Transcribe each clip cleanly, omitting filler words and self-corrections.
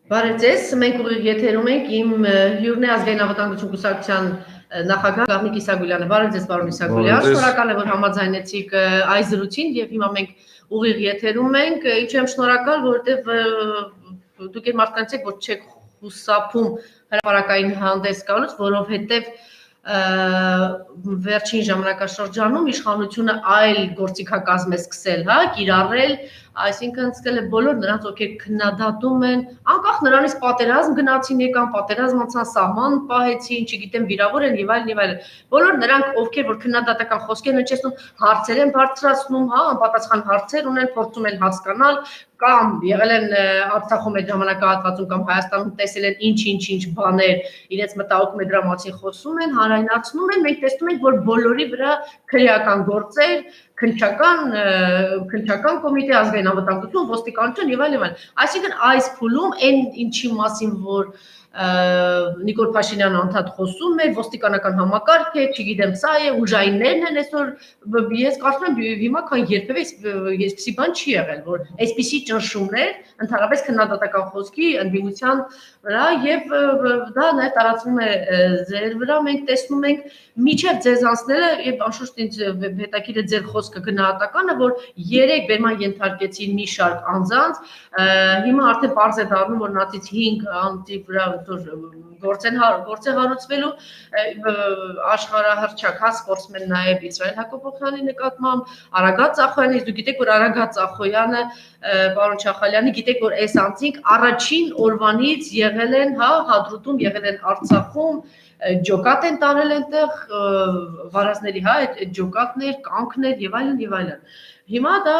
Բարև ձեզ, մենք ուղիղ եթերում ենք իմ հյուրն է ազգային անվտանգություն կուսակցության նախագահ Գաղտնիք Իսագուլյանը։ Բարև ձեզ, պարոն Իսագուլյան, շնորհակալ եմ, որ համաձայնեցիք այս զրույցին եւ հիմա մենք ուղիղ եթերում ենք։ Ինչ եմ շնորհակալ, որովհետեւ դուք եք մարդկանց եք, որ չեք խուսափում հրապարակային հանդես գալուց, որովհետեւ վերջին ժամանակաշրջանում իշխանությունը այլ գործիքակազմ է սկսել, հա, կիրառել, այսինքն սկսել է բոլոր նրանց, ովքեր քննադատում են, անկախ նրանից պատերազմ գնացին եկան, պատերազմ անցան, սահման պահեցին, չգիտեմ, վիրավոր են եւ այլն եւ այլն։ Բոլոր նրանք, ովքեր որ քննադատական խոսքեր են հնչեցնում, հարցեր են բարձրացնում, հա, անպատասխան հարցեր ունեն, փորձում են հասկանալ, կամ եղել են Արցախում այդ ժամանակահատվածում կամ Հայաստանում տեսել են ինչ բաներ, իրենց մտահոգում է դրա մասին խոսում են, հանրայնացնում են, մենք տեսնում ենք, որ բոլորի վրա քրեական գործեր, քննչական կոմիտե, ազգային անվտանգություն, ոստիկանություն եւ այլն։ Այսինքն այս փուլում այն ինչի մասին, որ Նիկոլ Փաշինյանը անդադ խոսում է, ոստիկանական համակարգ է, չգիտեմ, սա է, ուժայիններն են այսօր, ես կարծում եմ հիմա քան երբևէ այսպիսի բան չի եղել, որ այսպիսի ճնշումներ, ընդհանրապես քննադատական խոսքի ընդդիմության վրա եւ դա նաեւ տարածվում է ձեր վրա, մենք տեսնում ենք միջև ձեզ անցնելը եւ անշուշտ ինձ հետաքրիր է ձեր խոսքը գնահատականը, որ 3 բերման ենթարկեցին մի շարք անձանց, հիմա արդեն պարզ է դառնում, որ նրանցից 5 անձի վրա գործ է հարուցվելու աշխարհահռչակ հա սպորտսմեն նաև Իսրայել Հակոբյանի նկատմամբ Արագած Ախոյանը, դուք գիտեք որ Արագած Ախոյանը, պարոն Չախալյանի, գիտեք որ այս անձինք առաջին օրվանից եղել են, հա, Հադրութում, եղել են Արցախում, ջոկատ են տարել այնտեղ, վարազների, հա, այդ ջոկատներ, կանքներ եւ այլն եւ այլն։ Հիմա դա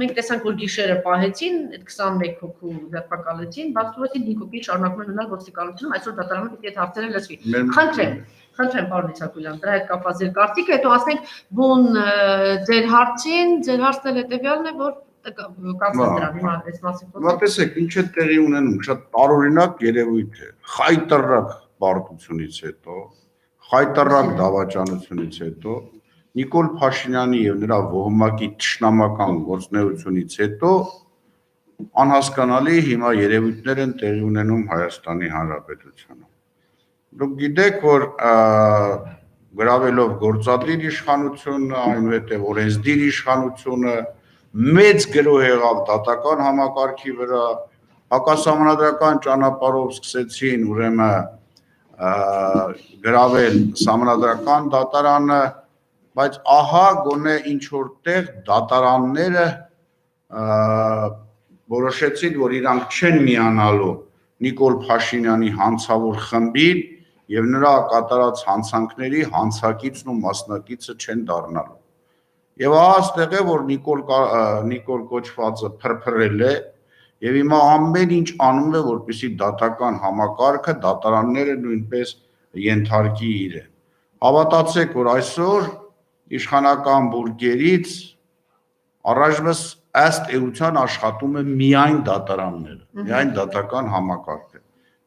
մենք տեսանք որ գիշերը պահեցին, այդ 21 հոգու ձերբակալեցին, բացվեցին 5 հոգի շարունակում են մնալ ոստիկանությունում, այսօր դատարանը պիտի այդ հարցերը լսվի։ Խնդրեմ, պարոն Իսագուլյան, դրա հետ կապված ձեր կարծիքը, հետո ասենք բուն ձեր հարցին, ձեր հարցն էլ հետեւյալն է, որ կասեմ դրան, հիմա այս մասին խոսեմ։ Հիմա տեսեք, ինչ է տեղի ունենում, շատ տարօրինակ երևույթ է։ Խայտարակ պարտությունից հետո, խայտարակ դավաճանությունից հետո, Նիկոլ Փաշինյանի եւ նրա ոհմակի թշնամական գործունեությունից հետո անհասկանալի հիմա երևույթներ են տեղի ունենում Հայաստանի Հանրապետությունում։ Դուք գիտեք, որ գրավելով գործադիր իշխանությունը, այնուհետև օրենսդիր իշխանությունը, մեծ գրոհ եղավ դատական համակարգի վրա, հակասահմանադրական ճանապարհով սկսեցին ուրեմն գրավել սահմանադրական դատարանը, բայց ահա գոնե ինչ որտեղ դատարանները որոշեցին, որ իրանք չեն միանալու Նիկոլ Փաշինյանի հանցավոր խմբին եւ նրա կատարած հանցանքների հանցակիցն ու մասնակիցը չեն դառնալու։ Եվ ահա այստեղ է, որ Նիկոլ կոչվածը փրփրել է եւ հիմա ամեն ինչ անում է, որպեսզի դատական համակարգը, դատարանները նույնպես ենթարկի իրեն։ Հավատացեք, որ այսօր իշխանական բուրգերից առայժմս ըստ էության աշխատում է միայն դատարանները, միայն դատական համակարգը։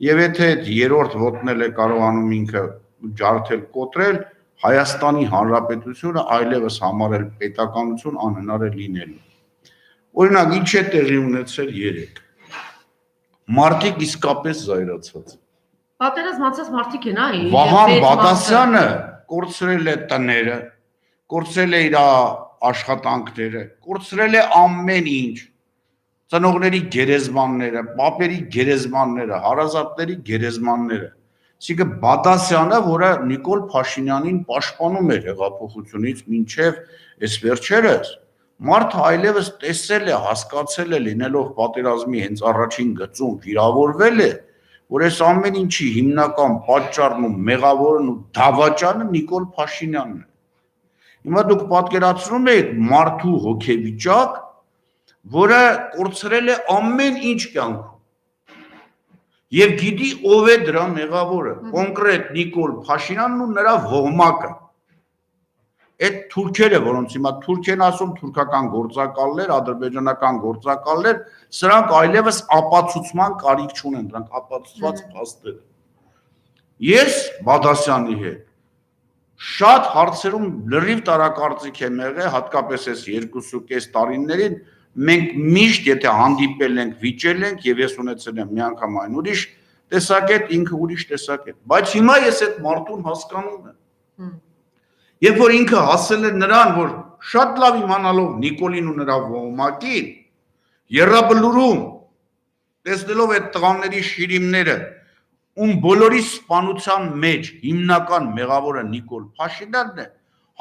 Եվ եթե այդ երրորդ ոտնել է կարողանում ինքը ջարդել, կոտրել, Հայաստանի Հանրապետությունը այլևս համարել պետականություն անհնար է լինելու։ Օրինակ, ինչ է տեղի ունեցել 3։ Մարդիկ իսկապես զայրացած։ Պատերազմ անցած մարդիկ են, այ։ Վահան Բադասյանը կորցրել է տները, կորցրել է իր աշխատանքները, կորցրել է ամեն ինչ, ծնողների գերեզմանները, պապերի գերեզմանները, հարազատների գերեզմանները։ Այսինքն Բադասյանը, որը Նիկոլ Փաշինյանին պաշտպանում էր հեղափոխությունից մինչև այս վերջերս, մարդը այլևս տեսել է, հասկացել է, լինելով պատերազմի հենց առաջին գծում վիրավորվել է, որ այս ամեն ինչի հիմնական պատճառն ու մեղավորն ու դավաճանը Նիկոլ Փաշինյանն է։ Հիմա դուք պատկերացնում եք մարդու հոգեվիճակ, որը կորցրել է ամեն ինչ կյանքում եւ գիտի ով է դրա մեղավորը, կոնկրետ Նիկոլ Փաշինյանն ու նրա ոհմակը։ Այդ թուրքերը, որոնց հիմա թուրք են ասում, թուրքական գործակալներ, ադրբեջանական գործակալներ, սրանք այլևս ապացուցման կարիք չունեն, դրանք ապացուցված փաստեր են։ Ես Բադասյանի հետ շատ հարցերում լրիվ տարակարծիք եմ եղել, հատկապես այս 2.5 տարիներին, մենք միշտ եթե հանդիպել ենք, վիճել ենք եւ ես ունեցել եմ մի անգամ այն ուրիշ տեսակետ, ինքը ուրիշ տեսակետ, բայց հիմա ես այդ մարդուն հասկանում եմ։ Երբ որ ինքը հասել է նրան, որ շատ լավ իմանալով Նիկոլին ու նրա ոհմակին, երրաբլուրում տեսնելով այդ տղաների շիրիմները, ում բոլորի սպանության մեջ հիմնական մեղավորը Նիկոլ Փաշինյանն է,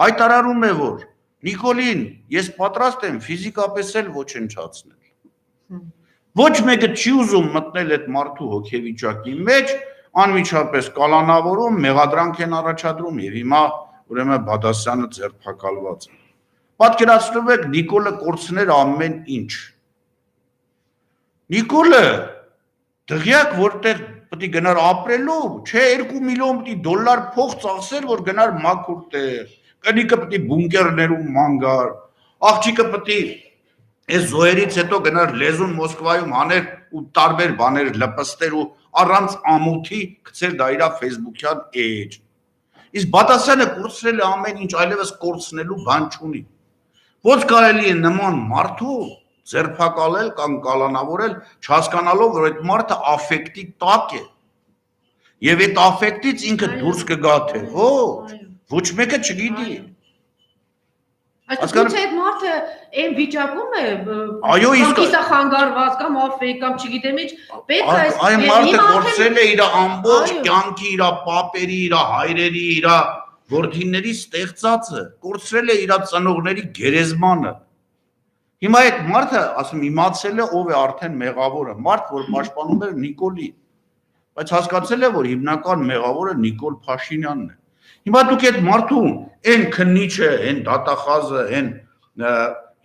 հայտարարում է, որ Նիկոլին ես պատրաստ եմ ֆիզիկապես էլ ոչնչացնել։ Ոչ մեկը չի ուզում մտնել այդ մարդու հոգեվիճակի մեջ, անմիջապես կալանավորում, մեղադրանք են առաջադրում եւ հիմա ուրեմն Բադասյանը ձերբակալված է։ Պատկերացնում եք Նիկոլը կորցներ ամեն ինչ։ Նիկոլը դղյակ որտեղ պետք է գնար ապրելու, չէ 2 միլիոն $2 փող ծախսեր, որ գնար մաքուր տեղ, կնիկը պետք է բունկերներում ման գար, աղջիկը պետք է այս զոհերից հետո գնար լեզուն Մոսկվայում հաներ ու տարբեր բաներ լպստեր ու առանց ամոթի գցեր դա իր Facebook-յան էջ։ Իսկ Բադասյանը կորցրել է ամեն ինչ, այլևս կորցնելու բան չունի։ Ոնց կարելի է նման մարդու ձերբակալել կամ կալանավորել, չհասկանալով, որ այդ մարդը աֆեկտի տակ է։ Եվ այդ աֆեկտից ինքը դուրս կգա թե ոչ մեկը չգիտի։ Այսինքն այդ մարդը այն վիճակում է, այո, իսկ կիսախանգարված կամ աֆեկ կամ չգիտեմ ինչ, պետք է այն մարդը կորցրել է իր ամբողջ կյանքի, իր պապերի, իր հայրերի, իր որդիների ստեղծածը, կորցրել է իր ծնողների գերեզմանը։ Հիմա այդ մարդը, ասում իմացել է ով է արդեն մեղավորը, մարդ, որ պաշտպանում էր Նիկոլին, բայց հասկացել է, որ հիմնական մեղավորը Նիկոլ Փաշինյանն է։ Հիմա դուք այդ մարդուն, այն քննիչը, այն դատախազը,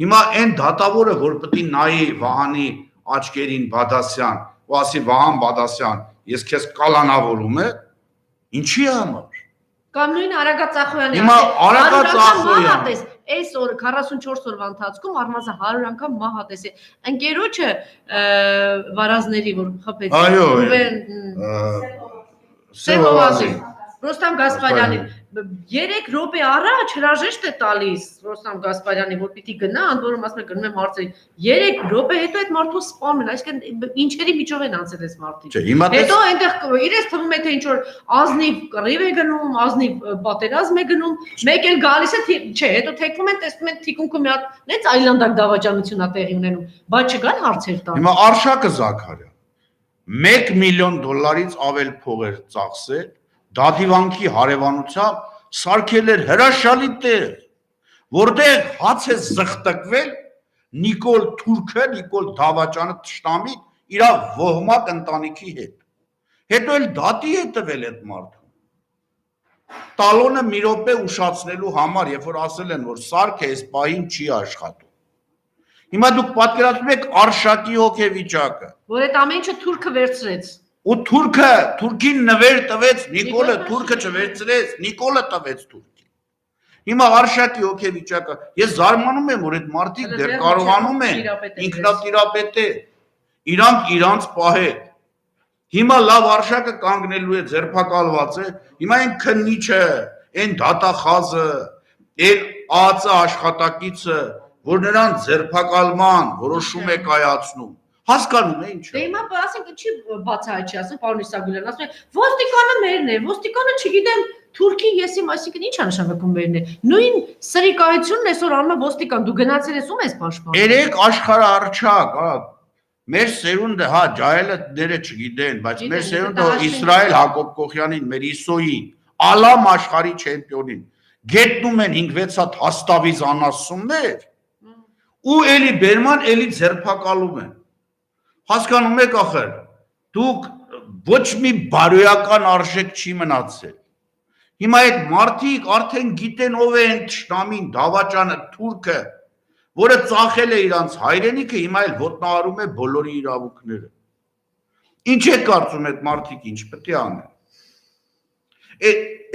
հիմա այն դատավորը, որ պետք է նայի Վահանի աչքերին Բադասյան, ու ասի Վահան Բադասյան, ես քեզ կալանավորում եմ, ինչի համար։ Կամ նույն Արագած Ծախոյանը, հիմա Արագած Ծախոյանը այսօր 44 օրվա ընթացքում առնվազն 100 անգամ մահատես է։ Ընկերոջը վարազների, որ խփեց, Սևովազին, Ռոստամ Գասպարյանին 3 րոպե առաջ հրաժեշտ է տալիս Ռոստամ Գասպարյանի, որ պիտի գնա, ընդ որում ասում է գնում եմ հարցերի 3 րոպե հետո այդ մարդու սպանում են, այսինքն ինչերի միջով են անցել այս մարդիկ։ Հետո այնտեղ իրենց թվում է թե ինչ որ ազնիվ կռիվ է գնում, ազնիվ պատերազմ է գնում, մեկ էլ գալիս է, չէ, հետո թեքվում են, տեսնում են թիկունքը մի հատ նենց այլանդակ դավաճանություն է տեղի ունենում, բայց չկան հարցեր տան։ Հիմա Արշակը Զաքարյան $1 միլիոն ավել փող էր ծախսել դադիվանքի հարևանությամբ սարքել էր հրաշալի տեղ, որտեղ հաց է զղտկվել Նիկոլ Թուրքը, Նիկոլ Դավաճանը Թշնամին իր ոհմակ ընտանիքի հետ։ Հետո էլ դատի է տվել այդ մարդուն։ Տալոնը մի րոպե ուշացնելու համար, երբ որ ասել են, որ սարքը այս պահին չի աշխատում։ Հիմա դուք պատկերացնում եք Արշակի հոգեվիճակը, որ այդ ամեն ինչը Թուրքը վերցրեց։ Ու Թուրքին նվեր տվեց, Նիկոլը Թուրքը չվերցրեց, Նիկոլը տվեց Թուրքին։ Հիմա Արշակի հոգեվիճակը, ես զարմանում եմ, որ այդ մարդիկ դեռ կարողանում են ինքնատիրապետել, իրանք իրանց պահել։ Հիմա լավ Արշակը կանգնելու է, ձերբակալված է, հիմա այն քննիչը, այն դատախազը, այն ԱԱԾ աշխատակիցը, որ նրան ձերբակալման որոշում է կայացնում։ Հասկանում է ինչ։ Դե հիմա ասենք չի բացահայտ չի ասում, պարոն Իսագուլյան, ասում է ոստիկանը մերն է, ոստիկանը չգիտեմ Թուրքի եսիմ, այսինքն ի՞նչ է նշանակում մերն է։ Նույն սրիկայությունն այսօր անում է ոստիկան, դու գնացել ես ում ես պաշտպանում։ Երեք աշխարհարչակ, մեր սերունդը, հա, ջահելները չգիտեն, բայց մեր սերունդը Իսրայել Հակոբ Կոխյանին, մեր Իսոյին, Ալամ աշխարհի չեմպիոնին, գետնում են 5-6 հատ հաստավիզ անասուններ, ու էլի բերման, էլի ձերբակալում են։ Հասկանում եք ախր, դուք ոչ մի բարոյական արժեք չի մնացել։ Հիմա այդ մարդիկ արդեն գիտեն ով է այն Թշնամին, Դավաճանը, Թուրքը, որը ծախել է իրանց հայրենիքը, հիմա էլ ոտնահարում է բոլորի իրավունքները։ Ինչ է կարծում այդ մարդիկ, ինչ պետք է անեն։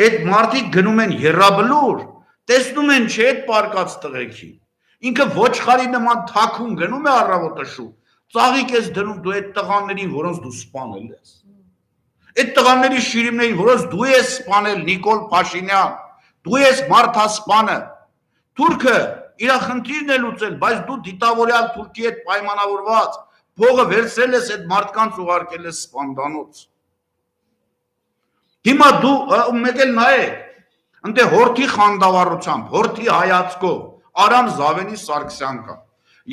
Այդ մարդիկ գնում են եռաբլուր, տեսնում են չէ այդ պարկած տղեկին։ Ինքը ոչխարի նման թաքուն գնում է առավոտը շուտ։ Ծաղիկ ես դնում դու այդ տղաներին, որոնց դու սպանել ես։ Այդ տղաների շիրիմներին, որոնց դու ես սպանել Նիկոլ Փաշինյան, դու ես մարդասպանը։ Թուրքը իր խնդիրն է լուծել, բայց դու դիտավորյալ Թուրքիի հետ պայմանավորված փողը վերցրել ես այդ մարդկանց ուղարկել ես սպանդանոց։ Հիմա դու մեկ էլ նայեք, ընդ հորթի խանդավառությամբ, հորթի հայացքով Արամ Զավենի Սարգսյան կա։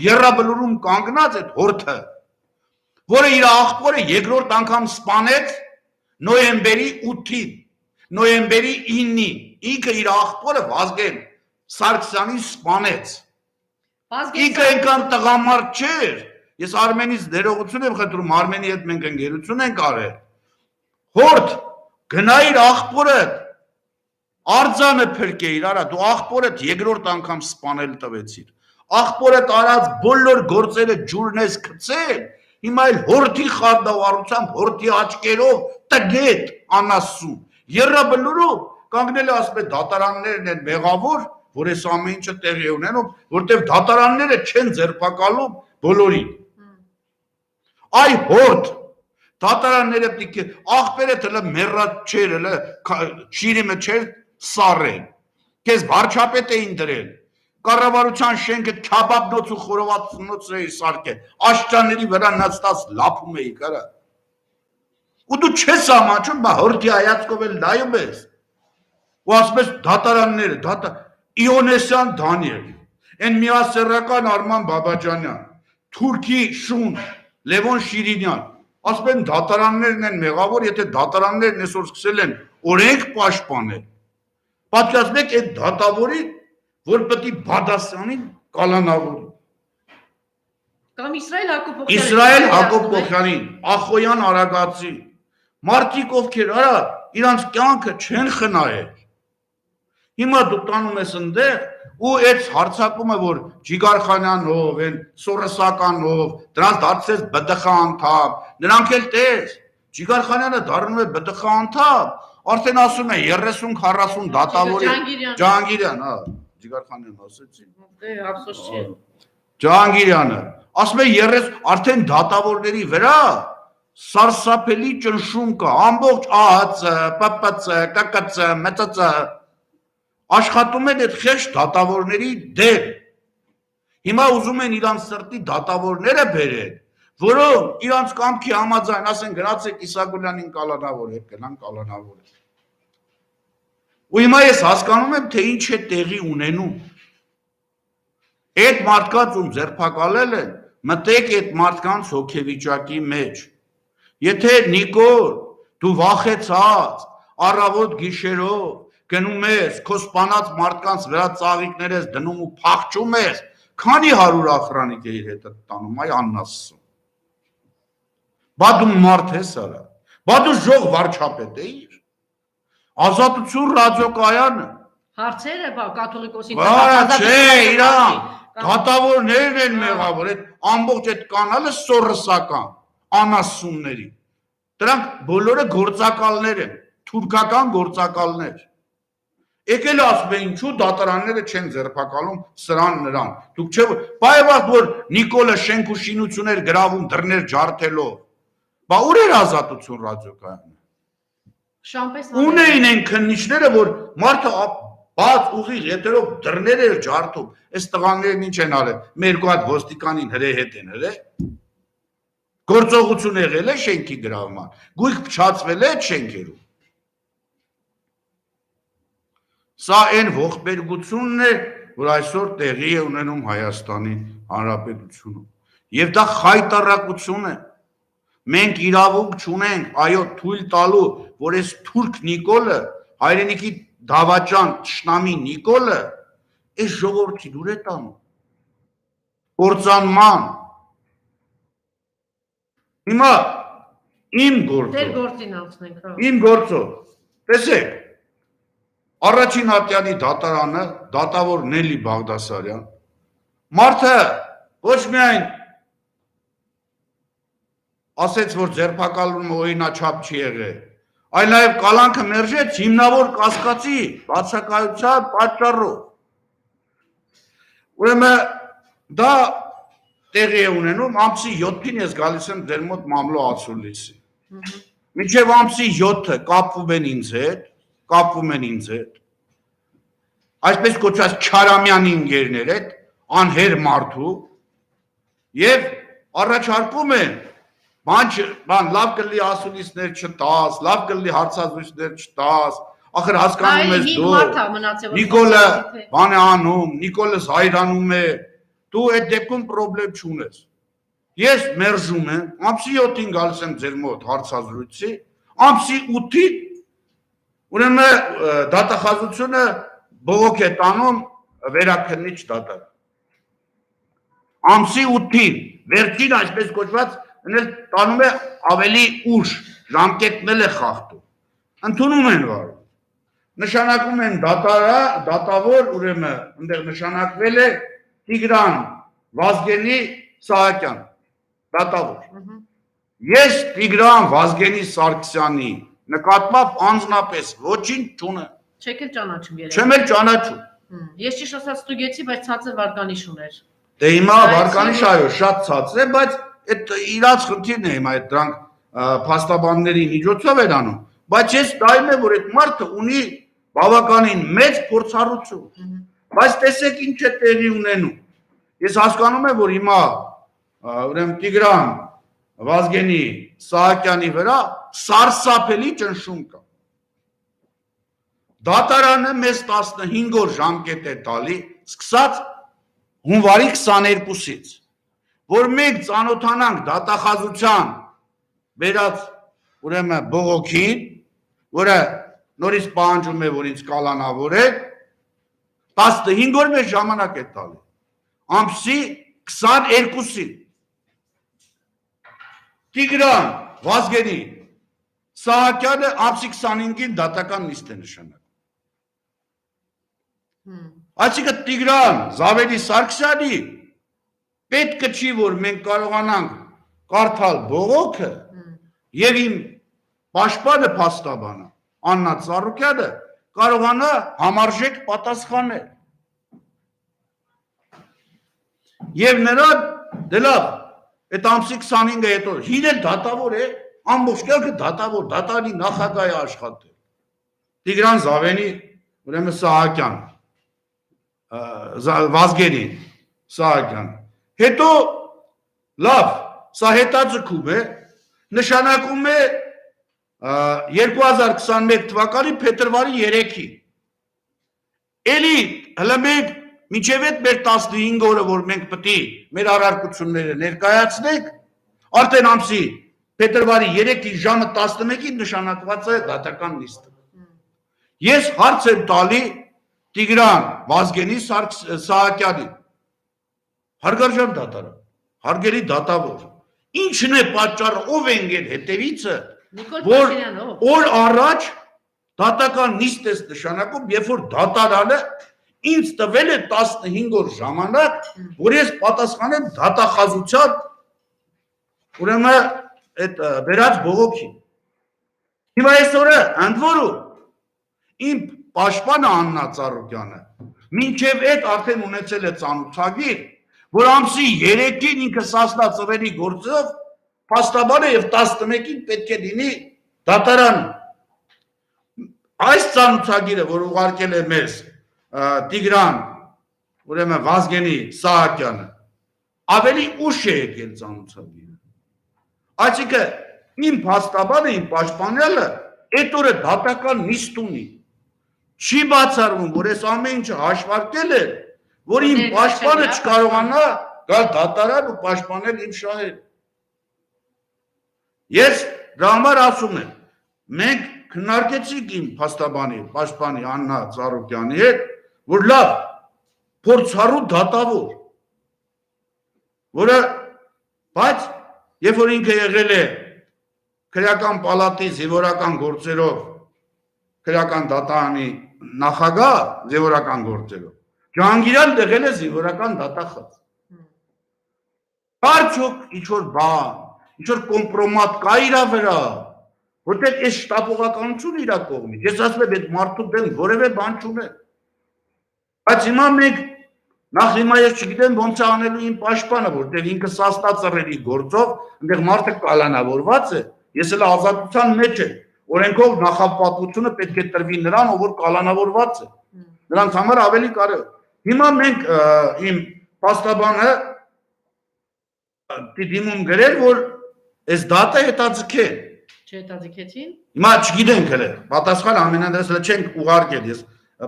Եռաբլուրում կանգնած այդ հորթը, որը իր աղբորը երկրորդ անգամ սպանեց նոյեմբերի 8-ին, նոյեմբերի 9-ին, ինքը իր աղբորը Վազգեն Սարգսյանին սպանեց։ Ինքը այնքան տղամարդ չէր, ես Արմենից ներողություն եմ խնդրում, Արմենի հետ մենք ընկերություն ենք արել։ Հորթ, գնա իր աղբորդ, արձանը փրկեիր, արա, դու աղբորդ երկրորդ անգամ սպանել տվեցիր։ Աղբորդ արած բոլոր գործերը ջուրն ես գցել, հիմա էլ հորթի խանդավառությամբ, հորթի աչքերով տգետ անասուն։ Եռաբլուրով կանգնել է ասում է դատարաններն են մեղավոր, որ այս ամեն ինչը տեղի է ունենում, որտեղ դատարանները չեն ձերբակալում բոլորին։ Այ հորթ, դատարանները պետք է աղբերը թլը մեռած չէր, հələ շիրիմը չէր սառել։ Քեզ վարչապետ էին դրել։ Կառավարության շենքը քյաբաբնոց ու խորովածնոց էի սարքել։ Աշճանների վրա նստած լափում էի կարա։ Ու դու չես ամաչում, բա հորթի հայացքով էլ նայում ես։ Ու ասում ես դատարանները, Իոնեսյան Դանիել, այն միասեռական Արման Բաբաջանյան, Թուրքի Շուն, Լևոն Շիրինյան, ասում են դատարաններն են մեղավոր, եթե դատարաններն այսօր սկսել են օրենք պաշտպանել։ Պատկերացնեք այդ դատավորին, որ պետք է Բադասյանին կալանավորի։ Կամ Իսրայել Հակոբյանին, Ախոյան Արագածի, մարդիկ ովքեր արա, իրանց կյանքը չեն խնայել։ Հիմա դու տանում ես ընդեղ ու այդ հարցակումը, որ Ջիգարխանյանով, են Սորոսականով, դրանց դարձես ԲԴԽ անդամ, նրանք էլ տես, Ջիգարխանյանը դառնում է ԲԴԽ անդամ, արդեն ասում է 30-40 դատավորի Ջահանգիրյան, հա, Ջիգարխանյան ասեցի։ Դե ափսոս չի։ Ջահանգիրյանը, ասում է արդեն դատավորների վրա սարսափելի ճնշում կա, ամբողջ ԱՀՑ, ՊՊՑ, ԿԿՑ, ՄԾՑ աշխատում են այդ խեղճ դատավորների դեր։ Հիմա ուզում են իրանց սրտի դատավորները բերել, որոնք իրանց կամքի համաձայն ասեն գնացեք Իսագուլյանին կալանավորեք, գնան կալանավորեք։ Ու հիմա ես հասկանում եմ, թե ինչ է տեղի ունենում։ Այդ մարդկանց ում ձերբակալել են, մտեք այդ մարդկանց հոգեվիճակի մեջ։ Եթե Նիկոլ, դու վախեցած, առավոտ գիշերով գնում ես, քո սպանած մարդկանց վրա ծաղիկներ ես դնում ու փախչում ես, քանի 100 ախրանիկ է իր հետ տանում, այ աննասում։ Բա դու մարդ ես արա, բա դու ժող վարչապետ էիր, Ազատություն ռադիոկայանը։ Հարցերը, բա կաթոլիկոսի չէ, իրան, դատավորներն են մեղավոր, այդ ամբողջ այդ կանալը սորոսական, անասունների։ Դրանք բոլորը գործակալներ են, թուրքական գործակալներ։ Եկել ասում է ինչու դատարանները չեն ձերբակալում սրան նրան։ Դուք չէ, բայված որ Նիկոլը շենք ու շինություններ գրավում դռներ ջարդելով։ Բա ուր էր Ազատություն ռադիոկայանը։ Ունեին են քննիչները, որ մարդը բաց ուղիղ եթերով դռներ էր ջարդում։ Այս տղաներն ինչ են արել։ Մեր կողմ հատ ոստիկանին հրեհետ են հրե։ Գործողություն եղել է շենքի գրավման։ Գույք փչացվել է այդ շենքերում։ Սա այն ողբերգությունն է, որ այսօր տեղի է ունենում Հայաստանի Հանրապետությունում։ Եվ դա խայտառակություն է։ Մենք իրավունք չունենք, այո, թույլ տալու, որ այս թուրք Նիկոլը, հայրենիքի դավաճան թշնամի Նիկոլը, այս ժողովրդին ուր է տանում։ Կործանման։ Հիմա իմ գործով, տեսեք, Առաջին ատյանի դատարանը, դատավոր Նելի Բաղդասարյան, մարդը ոչ միայն ասեց, որ ձերբակալումը օրինաչափ չի եղել, այլ նաև կալանքը մերժեց հիմնավոր կասկածի բացակայության պատճառով։ Ուրեմն դա տեղի է ունենում, ամսի 7-ին ես գալիս եմ ձեր մոտ մամլո Ացուլիսի։ Մինչև ամսի 7-ը կապվում են ինձ հետ, այսպես կոչված Չարամյանի ընկերներ հետ, անհեր մարդու եւ առաջարկում են բան լավ կլի ասուլիսներ չտաս, լավ կլի հարցազրույցներ չտաս, ախր հասկանում ես դու Նիկոլը բան է անում, Նիկոլը զայրանում է, դու այդ դեպքում խնդրեմ չունես։ Ես մերժում եմ, ամսի 7-ին գալիս եմ ձեր մոտ հարցազրույցի, ամսի 8-ին ուրեմն դատախազությունը բողոք է տանում վերաքննիչ դատարան։ Ամսի 8-ին վերջին այսպես կոչված տանում է ավելի ուշ, ժամկետնել է խախտում։ Ընդունում են վարում։ Նշանակում են դատավոր, ուրեմն այնտեղ նշանակվել է Տիգրան Վազգենի Սահակյան, դատավոր։ Ես Տիգրան Վազգենի Սարգսյանի նկատմամբ անձնապես ոչինչ չունեմ։ Չեք էլ ճանաչում երևի։ Չեմ էլ ճանաչում։ Ես ճիշտ ասած ստուգեցի, բայց ցածր վարկանիշ ուներ։ Դե հիմա վարկանիշ այո, շատ ցածր է, բայց այդ իրաց խնդիրն է հիմա այդ դրանք փաստաբանների միջոցով են անում, բայց ես դայում եմ, որ այդ մարդը ունի բավականին մեծ փորձառություն։ Բայց տեսեք ինչ է տեղի ունենում։ Ես հասկանում եմ, որ հիմա ուրեմն Տիգրան Վազգենի Սահակյանի վրա սարսափելի ճնշում կա։ Դատարանը մեզ 15 օր ժամկետ է տալի, սկսած հունվարի 22-ից, որ մենք ծանոթանանք դատախազության վերած ուրեմն բողոքին, որը նորից պահանջում է, որ ինձ կալանավորել, 15 օր մեզ ժամանակ է տալի, ամսի 22-ին, Տիգրան Վազգենի Սահակյանը ամսի 25-ին դատական նիստ է նշանակում։ Այսինքն Տիգրան Զավելի Սարգսյանի պետք չի, որ մենք կարողանանք կարդալ բողոքը եւ իմ պաշտպանը փաստաբանը Աննա Ծառուկյանը կարողանա համարժեք պատասխանել։ Եվ նրան դե լավ, այդ ամսի 25-ը հետո հին դատավոր է, ամբողջ կյանքը դատավոր, դատարանի նախագահ է աշխատել։ Տիգրան Զավենի ուրեմն Սահակյան Վազգենի Սահակյան։ Հետո լավ, սա հետաձգում է, նշանակում է 2021 թվականի փետրվարի 3-ին։ Էլի հələ մենք մինչև այդ մեր 15 օրը, որ մենք պետք է մեր առարկությունները ներկայացնենք, արդեն ամսի փետրվարի 3-ի ժամը 11-ին նշանակված է դատական նիստը։ Ես հարց եմ տալի Տիգրան Վազգենի Սահակյանին, հարգարժան դատարան, հարգելի դատավոր, ինչն է պատճառը, ով է ընկել հետևիցը, որ օր առաջ դատական նիստ է նշանակում, երբ որ դատարանը ինձ տվել է 15 օր ժամանակ, որ ես պատասխանեմ դատախազության ուրեմն այդ վերած բողոքին։ Հիմա այսօրը ընդ որում իմ պաշտպանը Աննա Ծառուկյանը մինչև այդ արդեն ունեցել է ծանոթագիր, որ ամսի 3-ին ինքը Սասնա Ծռերի գործով փաստաբան է եւ 11-ին պետք է լինի դատարան։ Այս ծանոթագիրը, որ ուղարկել է մեզ Տիգրան ուրեմն Վազգենի Սահակյանը, ավելի ուշ է եկել ծանոթագիրը։ Այսինքն իմ փաստաբանը, իմ պաշտպանյալը այդ օրը դատական նիստ ունի։ Չի բացառվում, որ այս ամեն ինչը հաշվարկել է, որ իմ պաշտպանը չկարողանա գալ դատարան ու պաշտպանել իմ շահերը։ Ես դրա համար ասում եմ, մենք քննարկեցինք իմ փաստաբանի, պաշտպանի Աննա Ծառուկյանի հետ, որ լավ, փորձառու դատավոր, որը, բայց երբ որ ինքը եղել է քրեական պալատի զինվորական գործերով, քրեական դատարանի նախագահ զինվորական գործերով, Ջահանգիրյան եղել է զինվորական դատախազ։ Արդյոք ինչ-որ բան, ինչ-որ կոմպրոմատ կա իրա վրա, որտեղ այս շտապողականություն իրա կողմից, ես ասում եմ, այդ մարդու դեմ որևէ բան չունեմ։ Բայց հիմա մենք, նախ հիմա ես չգիտեմ ոնց է անելու իմ պաշտպանը, որտեղ ինքը Սասնա Ծռերի գործով, այնտեղ մարդը կալանավորված է, ես էլ ազատության մեջ եմ, օրենքով նախապատվությունը պետք է տրվի նրան, ով որ կալանավորված է։ Նրանց համար ավելի կարևոր։ Հիմա մենք իմ փաստաբանը դիմում գրել, որ այս դատը հետաձգեն։ Չհետաձգեցին։ Հիմա չգիտենք հələ, պատասխան ամենանդրս հələ չենք ուղարկել, ես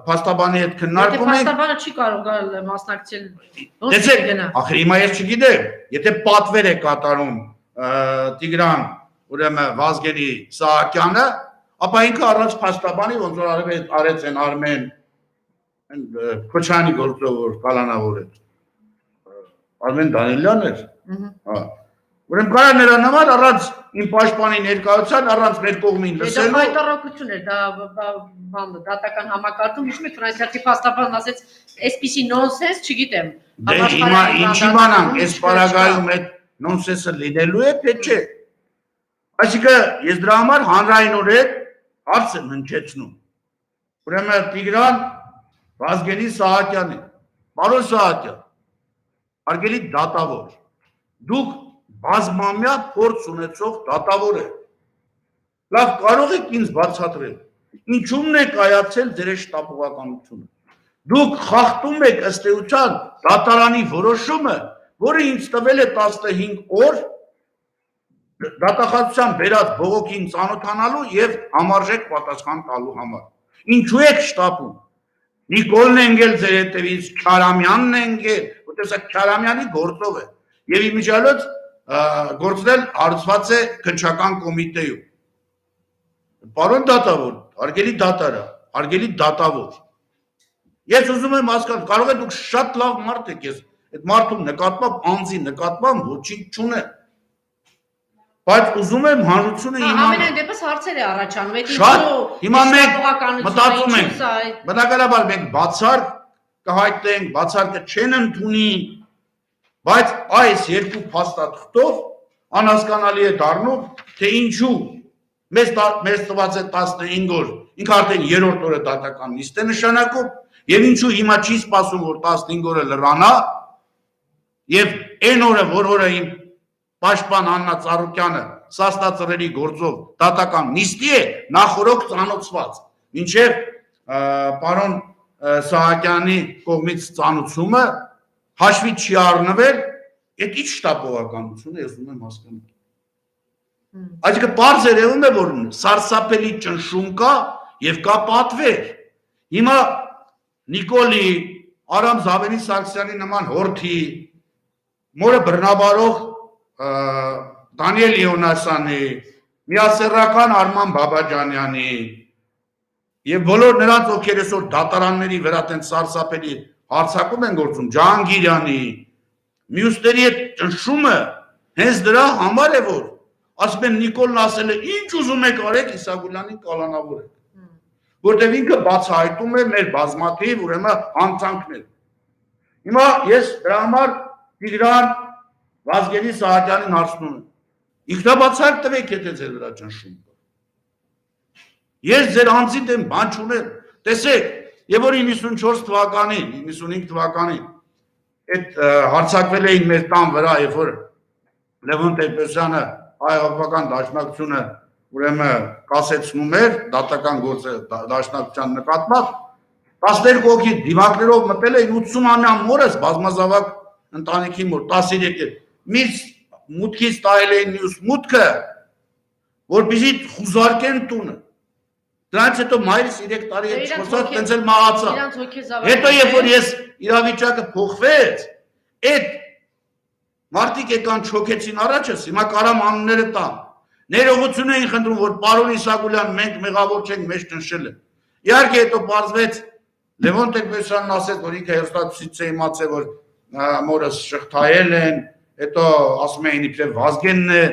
փաստաբանի հետ քննարկում ենք։ Փաստաբանը չի կարող գալ մասնակցել։ Տեսեք, ախր հիմա ես չգիտեմ, եթե պատվեր է կատարում Տիգրան, ուրեմն Վազգենի Սահակյանը, ապա ինքը առանց փաստաբանի ոնց որ արեց են Արմեն Քոչյանի գործով կալանավոր է։ Արմեն Դանիելյանն էր։ Հա։ Ուրեմն կարա նրա նման առանց իմ պաշտպանի ներկայության, առանց մեր կողմին լսելու։ Դա հայտարարություն էր, դա բանը դատական համակարգում, ինչ մի ֆրանսիացի փաստաբանն ասեց, այսպիսի նոնսենս, չգիտեմ։ Դե հիմա ինչի բանանք, այս պարագայում այդ նոնսենսը լինելու է, թե չէ։ Այսինքն ես դրա համար հանրայնորեն հարց եմ հնչեցնում։ Ուրեմն Տիգրան Վազգենի Սահակյանի, պարոն Սահակյան, հարգելի դատավոր, դուք բազմամյա փորձ ունեցող դատավոր եք։ Լավ, կարող եք ինձ բացատրել, ինչու՞մն է կայացել ձեր շտապողականությունը։ Դուք խախտում եք ըստ էության դատարանի որոշումը, որը ինձ տվել է 15 օր դատախազության բերած բողոքին ծանոթանալու եւ համարժեք պատասխան տալու համար։ Ինչու եք շտապում։ Նիկոլն Էնգել ձեր հետևից, Քարամյանն Էնգել, որտեղ սա Քարամյանի գործով է։ Եվ իմիջիալոց գործնել հարցված է քննչական կոմիտեում։ Պարոն դատավոր, հարգելի դատարան, հարգելի դատավոր։ Ես ուզում եմ հասկանալ, կարող է դուք շատ լավ մարդ եք, ես այդ մարդու նկատմամբ անձի նկատմամբ ոչինչ չունեմ։ Բայց ուզում եմ հանրությունը իմանալ։ Ամենայն դեպս հարցեր է առաջանում, այդ Շատ, հիմա մենք մտածում ենք, բնականաբար մենք բացարձ կհայտնենք, բացարձ չեն ընդունի, բայց այս երկու փաստաթղթով անհասկանալի է դառնում, թե ինչու մեզ տված է 15 օր, ինքը արդեն 3-րդ օրը դատական նիստ է նշանակում, եւ ինչու հիմա չի սպասում, որ 15 օրը լրանա, եւ այն օրը, որ իմ պաշտպան Աննա Ծառուկյանը սաստածռերի գործով դատական նիստի է նախորոք ծանոթված, մինչև պարոն Սահակյանի կողմից ծանոթումը հաշվի չի առնվել, այդ ինչ շտապողականություն է, ես ուզում եմ հասկանալ։ Այսինքն պարզ երևում է, որ սարսափելի ճնշում կա եւ կա պատվեր։ Հիմա Նիկոլի, Արամ Զավենի Սարգսյանի նման հորթի, մորը բռնաբարող Դանիել Յոնասյանի, միասեռական Արման Բաբաջանյանի եւ բոլոր նրանց, ովքեր այսօր դատարանների վրա տենց սարսափելի հարցակում են գործում, Ջահանգիրյանի, մյուսների այդ ճնշումը հենց դրա համար է, որ ասում են Նիկոլն ասել է, ինչ ուզում եք արեք, Իսագուլյանին կալանավորեք, որտեղ ինքը բացահայտում է մեր բազմաթիվ ուրեմն հանցանքներ։ Հիմա ես դրա համար Տիգրան Վազգենի Սահակյանին հարցնում եմ, ինքնաբացարկ տվեք, եթե ձեր վրա ճնշում կա։ Ես ձեր անձի դեմ բան չունեմ, տեսեք, եւ որ 94 թվականին, 95 թվականին այդ հարցակվել էին մեր տան վրա, երբ որ Լևոն Տեր-Պետրոսյանը հայ-հեղափոխական դաշնակցությունը ուրեմն կասեցնում էր դատական գործը դաշնակցության նկատմամբ, 12 հոգի դիմակներով մտել էին 80-ամյա մորս բազմազավակ ընտանիքի մոտ 13 միս մուտքից տայել էին մյուս մուտքը, որպեսզի խուզարկեն տունը։ Դրանից հետո մայրս 3 տարի հետ չխոսած տենց էլ մահացավ։ Հետո երբ որ ես իրավիճակը փոխվեց, այդ մարդիկ եկան չոքեցին առաջս, հիմա կարամ անունները տամ։ Ներողություն էին խնդրում, որ պարոն Իսագուլյան, մենք մեղավոր չենք, մեզ ճնշել են։ Իհարկե հետո պարզվեց Լևոն Տեր-Պետրոսյանն ասեց, որ ինքը հերոստատուսից է իմացել, որ մորս շղթայել են, հետո ասում էին իբրև Վազգենն է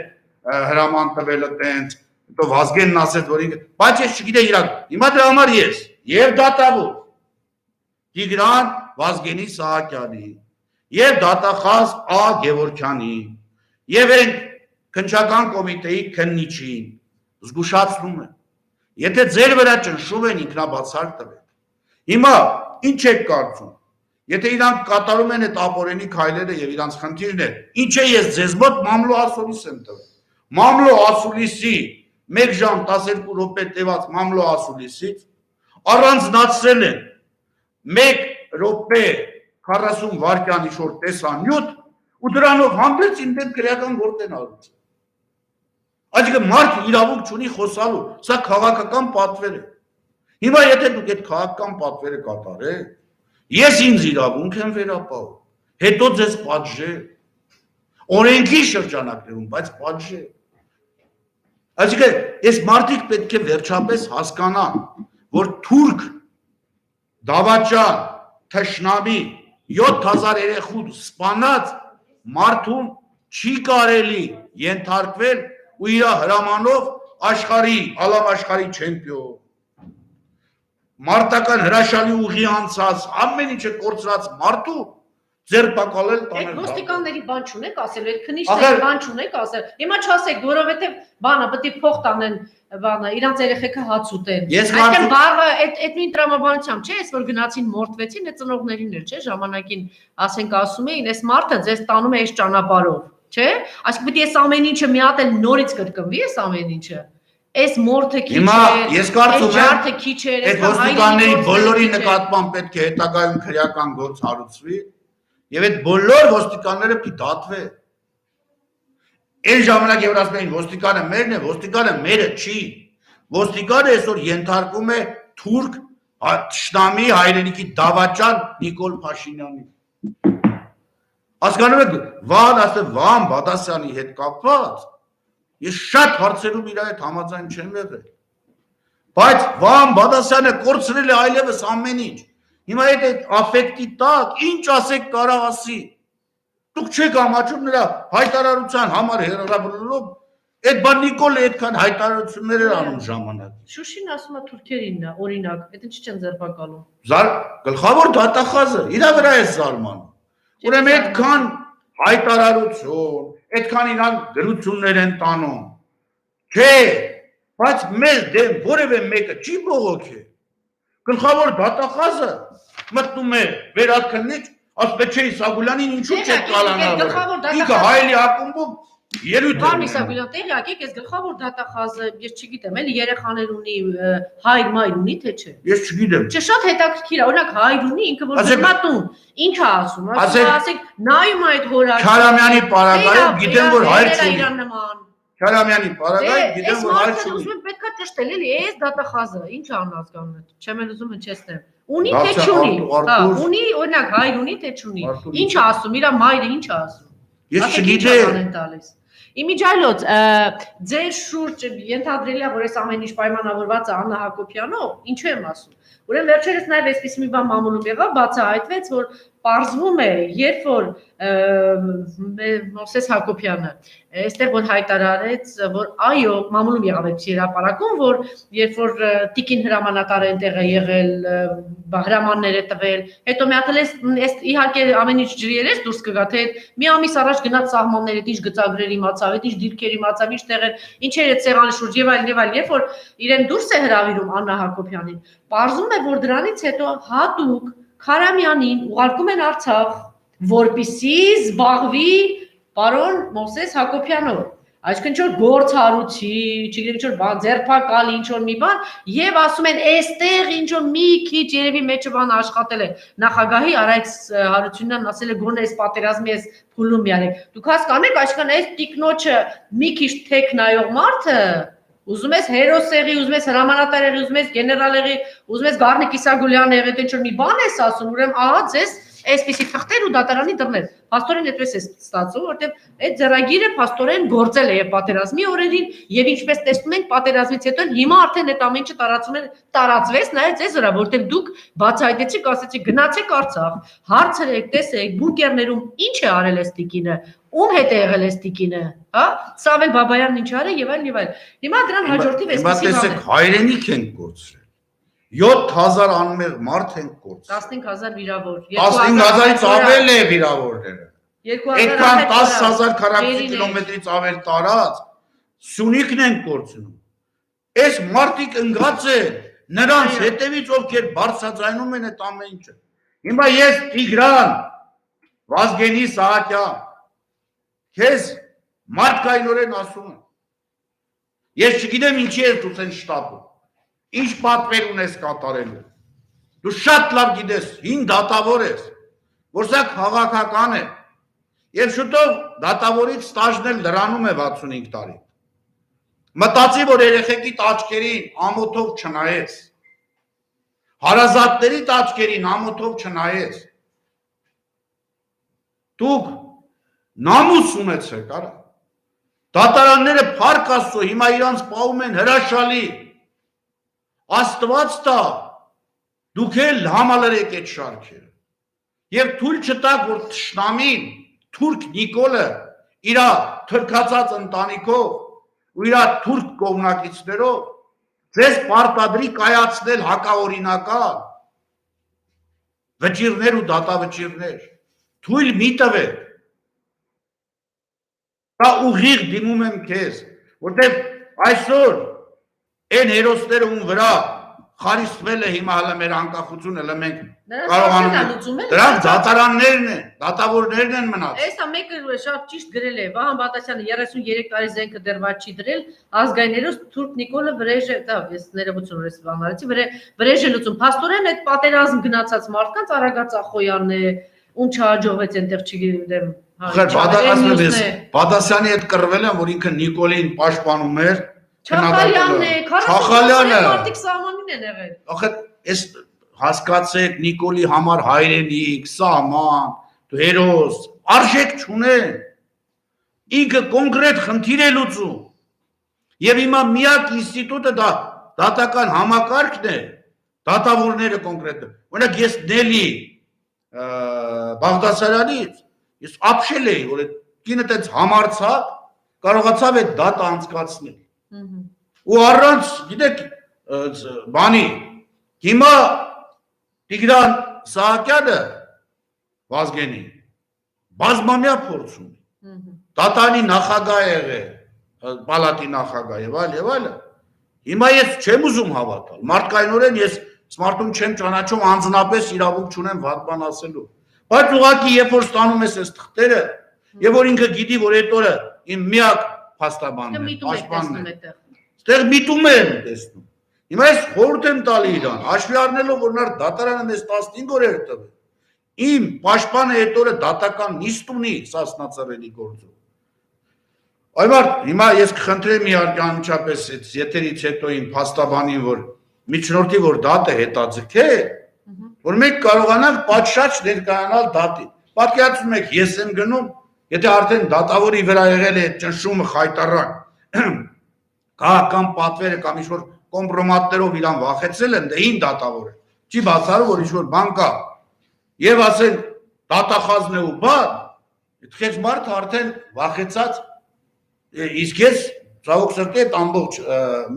հրաման տվել տենց, հետո Վազգենն ասեց, որ ինքը, բայց ես չգիտեի իրակ, հիմա դրա համար ես եւ դատավոր Տիգրան Վազգենի Սահակյանի եւ դատախազ Ա Գևորգյանի եւ այն քննչական կոմիտեի քննիչին զգուշացնում եմ, եթե ձեր վրա ճնշում են ինքնաբացարկ տվեք։ Հիմա ինչ եք կարծում, եթե իրանք կատարում են այդ ապօրինի քայլերը եւ իրանք խնդիրն է, ինչ է ես ձեզ մոտ մամլո ասուլիս եմ տվել։ Մամլո ասուլիսի 1 ժամ 12 րոպե տևած մամլո ասուլիսից առանձնացրել են 1 րոպե 40 վայրկյան ինչ որ տեսանյութ ու դրանով հանդերձ ինձ քրեական գործ են արել։ Այսինքն մարդ իրավունք չունի խոսալու, սա քաղաքական պատվեր է։ Հիմա եթե դուք այդ քաղաքական պատվերը կատարեք, ես ինձ իրավունք եմ վերապահում, հետո ձեզ պատժե, օրենքի շրջանակներում, բայց պատժե։ Այսինքն այս մարդիկ պետք է վերջապես հասկանան, որ թուրք դավաճան, թշնամի 7000 երեխու սպանած մարդուն չի կարելի ենթարկվել ու իր հրամանով աշխարհի, ալամ աշխարհի չեմպիոն, մարտական հրաշալի ուղի անցած, ամեն ինչը կորցրած մարդու ձերբակալել տանել։ Այդ ոստիկանների բան չունեք ասել, այդ քննիչների բան չունեք ասել։ Հիմա չասեք, որովհետև բանը պետք է փող տանեն, բանը իրանց երեխեքը հաց ուտեն։ Այսինքն բառը այդ նույն տրամաբանությամբ չէ, այս որ գնացին մորթվեցին, այդ ծնողներին էր, չէ, ժամանակին ասենք ասում էին, այս մարդը ձեզ տանում է այս ճանապարհով, չէ։ Այսինքն պետք է այս ամեն ինչը մի հատ էլ նորից կրկնվի, այս ամեն ինչը։ Այս մորթը քիչ է, ես կարծում եմ, ջարդը քիչ է, այդ ոստիկանների բոլորի նկատմամբ պետք է հետագայում քրեական գործ հարուցվի, եւ այդ բոլոր ոստիկանները պիտի դատվեն։ Այն ժամանակ որ ասում էին ոստիկանը մերն է, ոստիկանը մերը չի։ Ոստիկանը այսօր ենթարկում է թուրք թշնամի հայրենիքի դավաճան Նիկոլ Փաշինյանին։ Հասկանում եք, Վահան Բադասյանի հետ կապված ես շատ հարցերում իր հետ համաձայն չեմ եղել։ Բայց Վահան Բադասյանը կորցրել է այլևս ամեն ինչ։ Հիմա այդ աֆեկտի տակ ինչ ասեք կարող ասի։ Դուք չեք ամաչում նրա հայտարարության համար հերարավորելով, այդ բան Նիկոլը այդքան հայտարարություններ էր անում ժամանակին։ Շուշին ասում է թուրքերինն է, օրինակ, այդ ինչի չեն ձերբակալում։ Գլխավոր դատախազը իր վրա է զարմանում։ Ուրեմն այդքան հայտարարություն, այդքան իրան գրություններ են տանում։ Չէ, բայց մեզ դեմ որևէ մեկը չի բողոքել։ Գլխավոր դատախազը մտնում է վերաքննիչ, ասում է չէ Իսագուլյանին ինչու՞ չեք կալանավորել։ Ինքը հայելի ակումբում ելույթ է։ Պարոն Իսագուլյան, տեղյակ եք, այս գլխավոր դատախազը, ես չգիտեմ, էլի երեխաներ ունի, հայր մայր ունի, թե չէ։ Ես չգիտեմ։ Չէ, շատ հետաքրքիր է, օրինակ հայր ունի, ինքը որ գտնատուն, ինչ է ասում, ասեք, նայում այդ հորած։ Քարամյանի պարագայում գիտեմ որ հայր չունի։ Իրան նման։ Քարամյանի պարագայում գիտեմ որ հայր չունի։ Ուզում եմ պետքա ճշտել էլի, այս դատախազը, ինչ անհասկանալի, չեմ էլ ուզում հնչեցնել։ Ունի թե չունի։ Հա, ունի, օրինակ հայր ունի թե չունի։ Ինչ է ասում, իր մայրը ինչ է ասում։ Ես չգիտեմ։ Իմիջայլոց, ձեր շուրջ ենթադրելի է, որ այս ամեն ինչ պայմանավորված է Աննա Հակոբյանով, ինչու եմ ասում։ Ուրեմն վերջերս նաև այսպիսի մի բան մամուլում եղավ, բացահայտվեց, որ պարզվում է, երբ որ Մովսես Հակոբյանը այստեղ որ հայտարարեց, որ այո, մամուլում եղավ այդ հրապարակում, որ երբ որ տիկին հրամանատարը այնտեղ է եղել, հրամաններ է տվել, հետո մի հատ էլ իհարկե ամեն ինչ ջրիերես դուրս կգա, թե մի ամիս առաջ գնաց սահմանները, ինչ գծագրեր իմացավ, ինչ դիրքեր իմացավ, ինչ տեղեր, ինչեր այդ սեղանի շուրջ եւ այլն, երբ որ իրեն դուրս է հրավիրում Աննա Հակոբյանին, պարզվում է, որ դրանից հետո հատուկ Քարամյանին ուղարկում են Արցախ, որպեսզի զբաղվի պարոն Մովսես Հակոբյանով, այսինքն ինչ-որ գործ հարուցի, չգիտեմ ինչ-որ բան, ձերբակալի ինչ-որ մի բան, եւ ասում են, այստեղ ինչ-որ մի քիչ երևի մեջը բան աշխատել է։ Նախագահի Արայք Հարությունյանն ասել է գոնե այս պատերազմի այս փուլում յարեք։ Դուք հասկանեք, այսինքն այս տիկնոջը մի քիչ թեք նայող մարդը ուզում ես հերոսեղի, ուզում ես հրամանատար եղի, ուզում ես գեներալ եղի, ուզում ես Գառնիկ Իսագուլյան եղի, ինչ-որ մի բան ես ասում, ուրեմն ահա ձեզ այսպիսի թղթեր ու դատարանի դռներ։ Փաստորեն այդպես է ստացվում, որտեղ այդ ձեռագիրը փաստորեն գործել է եւ պատերազմի օրերին եւ ինչպես տեսնում ենք պատերազմից հետո հիմա արդեն այդ ամեն ինչը տարածվեց նաեւ ձեզ վրա, որտեղ դուք բացահայտեցիք, ասեցիք գնացեք Արցախ, հարցրեք, տեսեք, բունկերներում ինչ է արել այս տիկինը, ում հետ է եղել այս տիկինը, հա? Սավել Բաբայանն ինչ արել եւ այլն եւ այլն։ Հիմա դրան հաջորդիվ այսպեսի բան։ Հիմա տեսեք, հայրենիք են կորցրել։ 7000 անմեղ մարդ են կորցրել։ 15000 վիրավոր։ 15000-ից ավել է վիրավորները։ Այդքան 10000 քառակուսի կիլոմետրից ավել տարած Սյունիքն են կորցնում։ Այս մարդիկ ընկած են նրանց հետևից, ովքեր բարձրաձայնում են այդ ամեն ինչը։ Հիմա ես Տիգրան Վազգենի Սահակյան քեզ մարդկայնորեն ասում եմ։ Ես չգիտեմ ինչի ես դու ցեն շտապում։ Ինչ պատվեր ունես կատարելու։ Դու շատ լավ գիտես, հին դատավոր ես, որ սա քաղաքական է։ Եվ շուտով դատավորից ստաժն էլ լրանում է 65 տարի։ Մտածի, որ երեխեքիդ աչքերին ամոթով չնայես, հարազատներիդ աչքերին ամոթով չնայես, դուք նամուս ունեցեք, արա, դատարանները փառք Աստծո, հիմա իրանց պահում են հրաշալի, Աստված տա, դուք էլ համալրեք այդ շարքերը, և թույլ չտաք, որ թշնամին, թուրք Նիկոլը, իրա թրքացած ընտանիքով, ու իրա թուրք կողմնակիցներով, ձեզ պարտադրի կայացնել հակաօրինական վճիռներ ու դատավճիռներ, թույլ մի տվեք, դա ուղիղ դիմում եմ քեզ, որտեղ այսօր այն հերոսները ում վրա խարիսվել է հիմա հələ մեր անկախությունը, հələ մենք կարողանում ենք, դրանք դատարաններն են, դատավորներն են մնաց։ Էսա մեկը շատ ճիշտ գրել է, Վահան Բատասյանը 33 տարի զենքը դեռ ված չի դրել, ազգային հերոս Թուրք Նիկոլը Վրեժը, դա ես ներողություն ունես բանալեցի, Վրեժ է լուծում։ Փաստորեն այդ պատերազմ գնացած մարդկանց Արագած Ախոյանն է, ում չհաջողվեց այնտեղ չգիտեմ, Բադասյանի հետ կռվել են, որ ինքը Նիկոլին պաշտպանում էր, Չախալյանն է, Չախալյանը, մարդիկ սահմանին են եղել։ Ախե, ես հասկացեք Նիկոլի համար հայրենիք, սահման, դու հերոս, արժեք չունեն, ինքը կոնկրետ խնդիր է լուծում, և հիմա միակ ինստիտուտը դա դատական համակարգն է, դատավորները կոնկրետ, օրինակ ես Նելի Բաղդասարյանից, ես ապշել էի, որ կինը տենց համարցավ, կարողացավ այդ դատը անցկացնել, ու առանց, գիտեք, բանի, հիմա Տիգրան Սահակյանը Վազգենի, բազմամյա փորձ ունի, դատանի նախագահ է եղել, պալատի նախագահ եւ այլ, հիմա ես չեմ ուզում հավատալ, մարդկայնորեն ես մարդում չեմ ճանաչում, անձնապես իրավունք չունեմ վատ բան ասելու, բայց ուղղակի երբ որ ստանում ես այս թղթերը, եւ որ ինքը գիտի, որ այդ օրը իմ միակ փաստաբանն է, պաշտպանն է, այստեղ միտում եմ տեսնում, հիմա ես խորհուրդ եմ տալի իրան, հաշվի առնելով, որ նա դատարանը մեզ 15 օրեր տվել, իմ պաշտպանը այդ օրը դատական նիստ ունի Սասնա-Ծռելի գործում, այմարդ, հիմա ես կխնդրեմ իհարկե անմիջապես եթերից հետո իմ փաստաբանին, որ միջնորդի, որ դատը հետաձգե, որ մենք կարողանանք պատշաճ ներկայանալ դատին, պատկերացնում եք, ես եմ գնում, եթե արդեն դատավորի վրա եղել է ճնշումը խայտառակ, քաղաքական պատվերը կամ ինչ-որ կոմպրոմատներով իրան վախեցել են, դա հին դատավոր է, չի բացառում, որ ինչ-որ բան կա, և ասեն դատախազն է ու բան, այդ խեց մարդը արդեն վախեցած, իսկ ես ծավոք սրտի այդ ամբողջ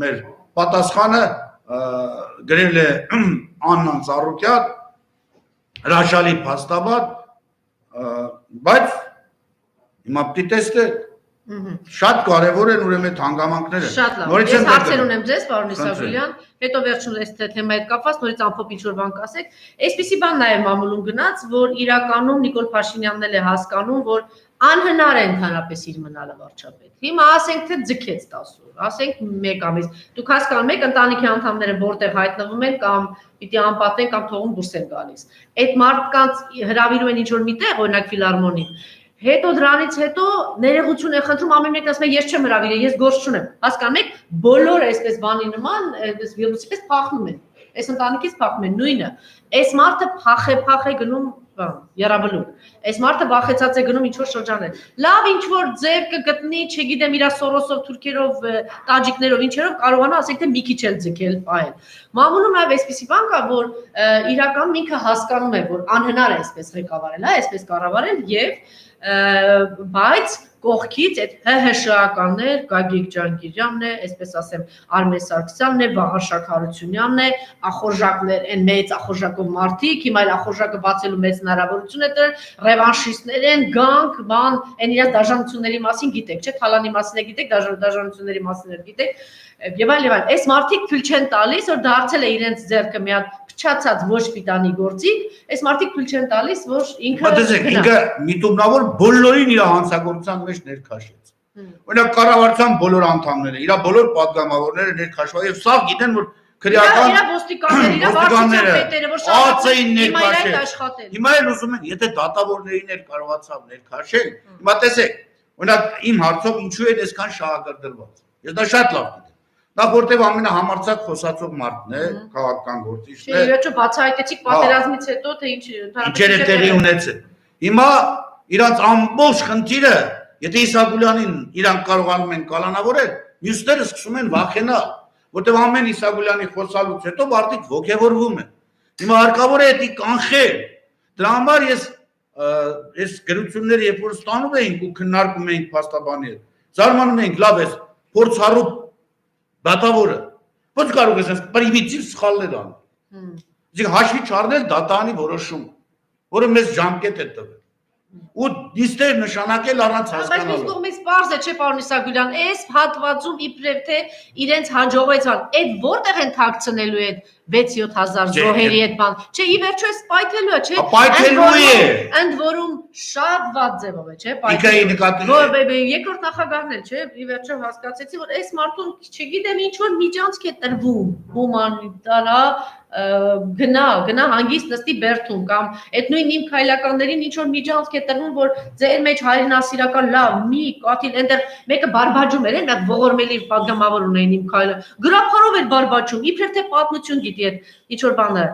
մեր պատասխանը գրել է Աննան Ծառուկյան, հրաշալի փաստաբան, բայց հիմա պիտի տեսնեք, շատ կարևոր են ուրեմն այդ հանգամանքները։ Շատ լավ, ես հարցեր ունեմ ձեզ, պարոն Իսագուլյան, հետո վերջում այս թեմայի հետ կապված նորից ամփոփ ինչ-որ բան կասեք։ Այսպիսի բան նաև մամուլում գնաց, որ իրականում Նիկոլ Փաշինյանն էլ է հասկանում, որ անհնար է ընդհանրապես իր մնալը վարչապետ։ Հիմա ասենք թե ձգեց 10 օր, ասենք 1 ամիս։ Դուք հասկանում եք ընտանիքի անդամները որտեղ հայտնվում են կամ պիտի անպատեն կամ թողում դուրս են գալիս։ Այդ մարդկանց հրավիրում են ինչ-որ միտեղ, օրինակ ֆիլհարմոնի։ Հետո դրանից հետո ներողություն է խնդրում, ամեն մեկն ասում է ես չեմ հրավիրել, ես գործ չունեմ։ Հասկանում եք, բոլորը այսպես բանի նման, այսպես վիրուսի պես փախնում են։ Այս ընտանիքից փախնում են նույնը։ Այս մարդը փախ է գնում Եռաբլուր։ Այս մարդը վախեցած է գնում ինչ-որ շրջաներ։ Լավ ինչ-որ ձև կգտնի, չգիտեմ, իրա Սորոսով, թուրքերով, տաջիկներով, ինչերով կարողանա ասենք թե մի քիչ էլ ձգել, պահել։ Մամուլում նաև այսպիսի բան կա, որ իրականում ինքը հասկանում է, որ անհնար է այսպես ղեկավարել, այսպես կառավարել եւ բայց կողքից այդ ՀՀՇ-ականներ, Գագիկ Ջանգիրյանն է, այսպես ասեմ, Արմեն Սարգսյանն է, Վաղարշակ Հարությունյանն է, ախորժակներ, այն մեծ ախորժակով մարդիկ, հիմա այլ ախորժակը բացելու մեծ հնարավորություն է դրել, ռևանշիստներ են, գանք, բան, այն իրաց դաժանությունների մասին գիտեք, չէ՞, Թալանի մասին է գիտեք, դաժանությունների մասին է գիտեք, եւ այլ, այս մարդիկ թույլ չեն տալիս, որ դարձել է իրենց ձեռքը մի հատ փչացած ոչ պիտանի գործիք, այս մարդիկ թույլ չեն տալիս, որ ինքը ինքը միտումնավոր բոլորին իր հանցագործության մեջ ներքաշեց։ Օրինակ կառավարության բոլոր անդամները, իր բոլոր պատգամավորները ներքաշված եւ սաղ գիտեն, որ քրեական Իրա ոստիկանները, իրա վարչության պետերը, որ ԱՑ-ին ներքաշել։ աշխատել։ Հիմա էլ ուզում են, եթե դատավորներին էլ կարողացավ ներքաշել, հիմա տեսեք, օրինակ իմ հարցով ինչու է այսքան շահագրգռված։ Ես դա շատ լավ գիտեմ։ Դա որտեղ ամենահամարցակ խոսացող մարդն է, քաղաքական գործիչն է։ Չէ, իհարկե բացահայտեցիք պատերազմից հետո թե ինչեր է տեղի ունեցել։ Հիմա իրանց ամբողջ խնդիրը, եթե Իսագուլյանին իրանք կարողանում են կալանավորել, մյուսները սկսում են վախենալ, որտեղ ամեն Իսագուլյանի խոսալուց հետո մարդիկ ոգևորվում են։ Հիմա հարկավոր է դա կանխել։ Դրա համար ես գրությունները երբ որ ստանում էինք ու քննարկում էինք փաստաբանի հետ, զարմանում էինք, լավ է, փորձառու դատավորը ոչ կարող ես պրիմիտիվ սխալներ անել։ Իսկ հաշվի չառնել դատանի որոշումը, որը մեզ ժամկետ է տվել։ Ու դիստեր նշանակել առանց Բայց հասկանալու։ մյուս կողմից պարզ է, չէ, պարոն Իսագուլյան, այս հատվածում իբրև թե իրենց հաջողեցան, այդ որտեղ են թաքցնելու այդ 6-7000 զոհերի այդ բան։ Չէ, ի վերջո էս պայթելու է, չէ։ Պայթելու է։ Ընդ որում շատ վատ ձևով է, չէ, Իգայի նկատի։ Երկրորդ նախագահն էլ, չէ, ի վերջո հասկացեցի, որ այս մարդուն, չգիտեմ, ինչ որ միջանցք է տրվում, հումանիտարա գնա հանգիստ նստի բերդում կամ այդ նույն իմ քայլականներին ինչ որ միջանցք է տրվում, որ ձեր մեջ հայրենասիրական լավ մի կաթիլ այնտեղ մեկը բարբաջում էր, այդ ողորմելի падգամավոր ունեին իմ քայլը գրափարով էր բարբաջում, իբրև թե պատմություն գիտի այդ ինչ որ բանը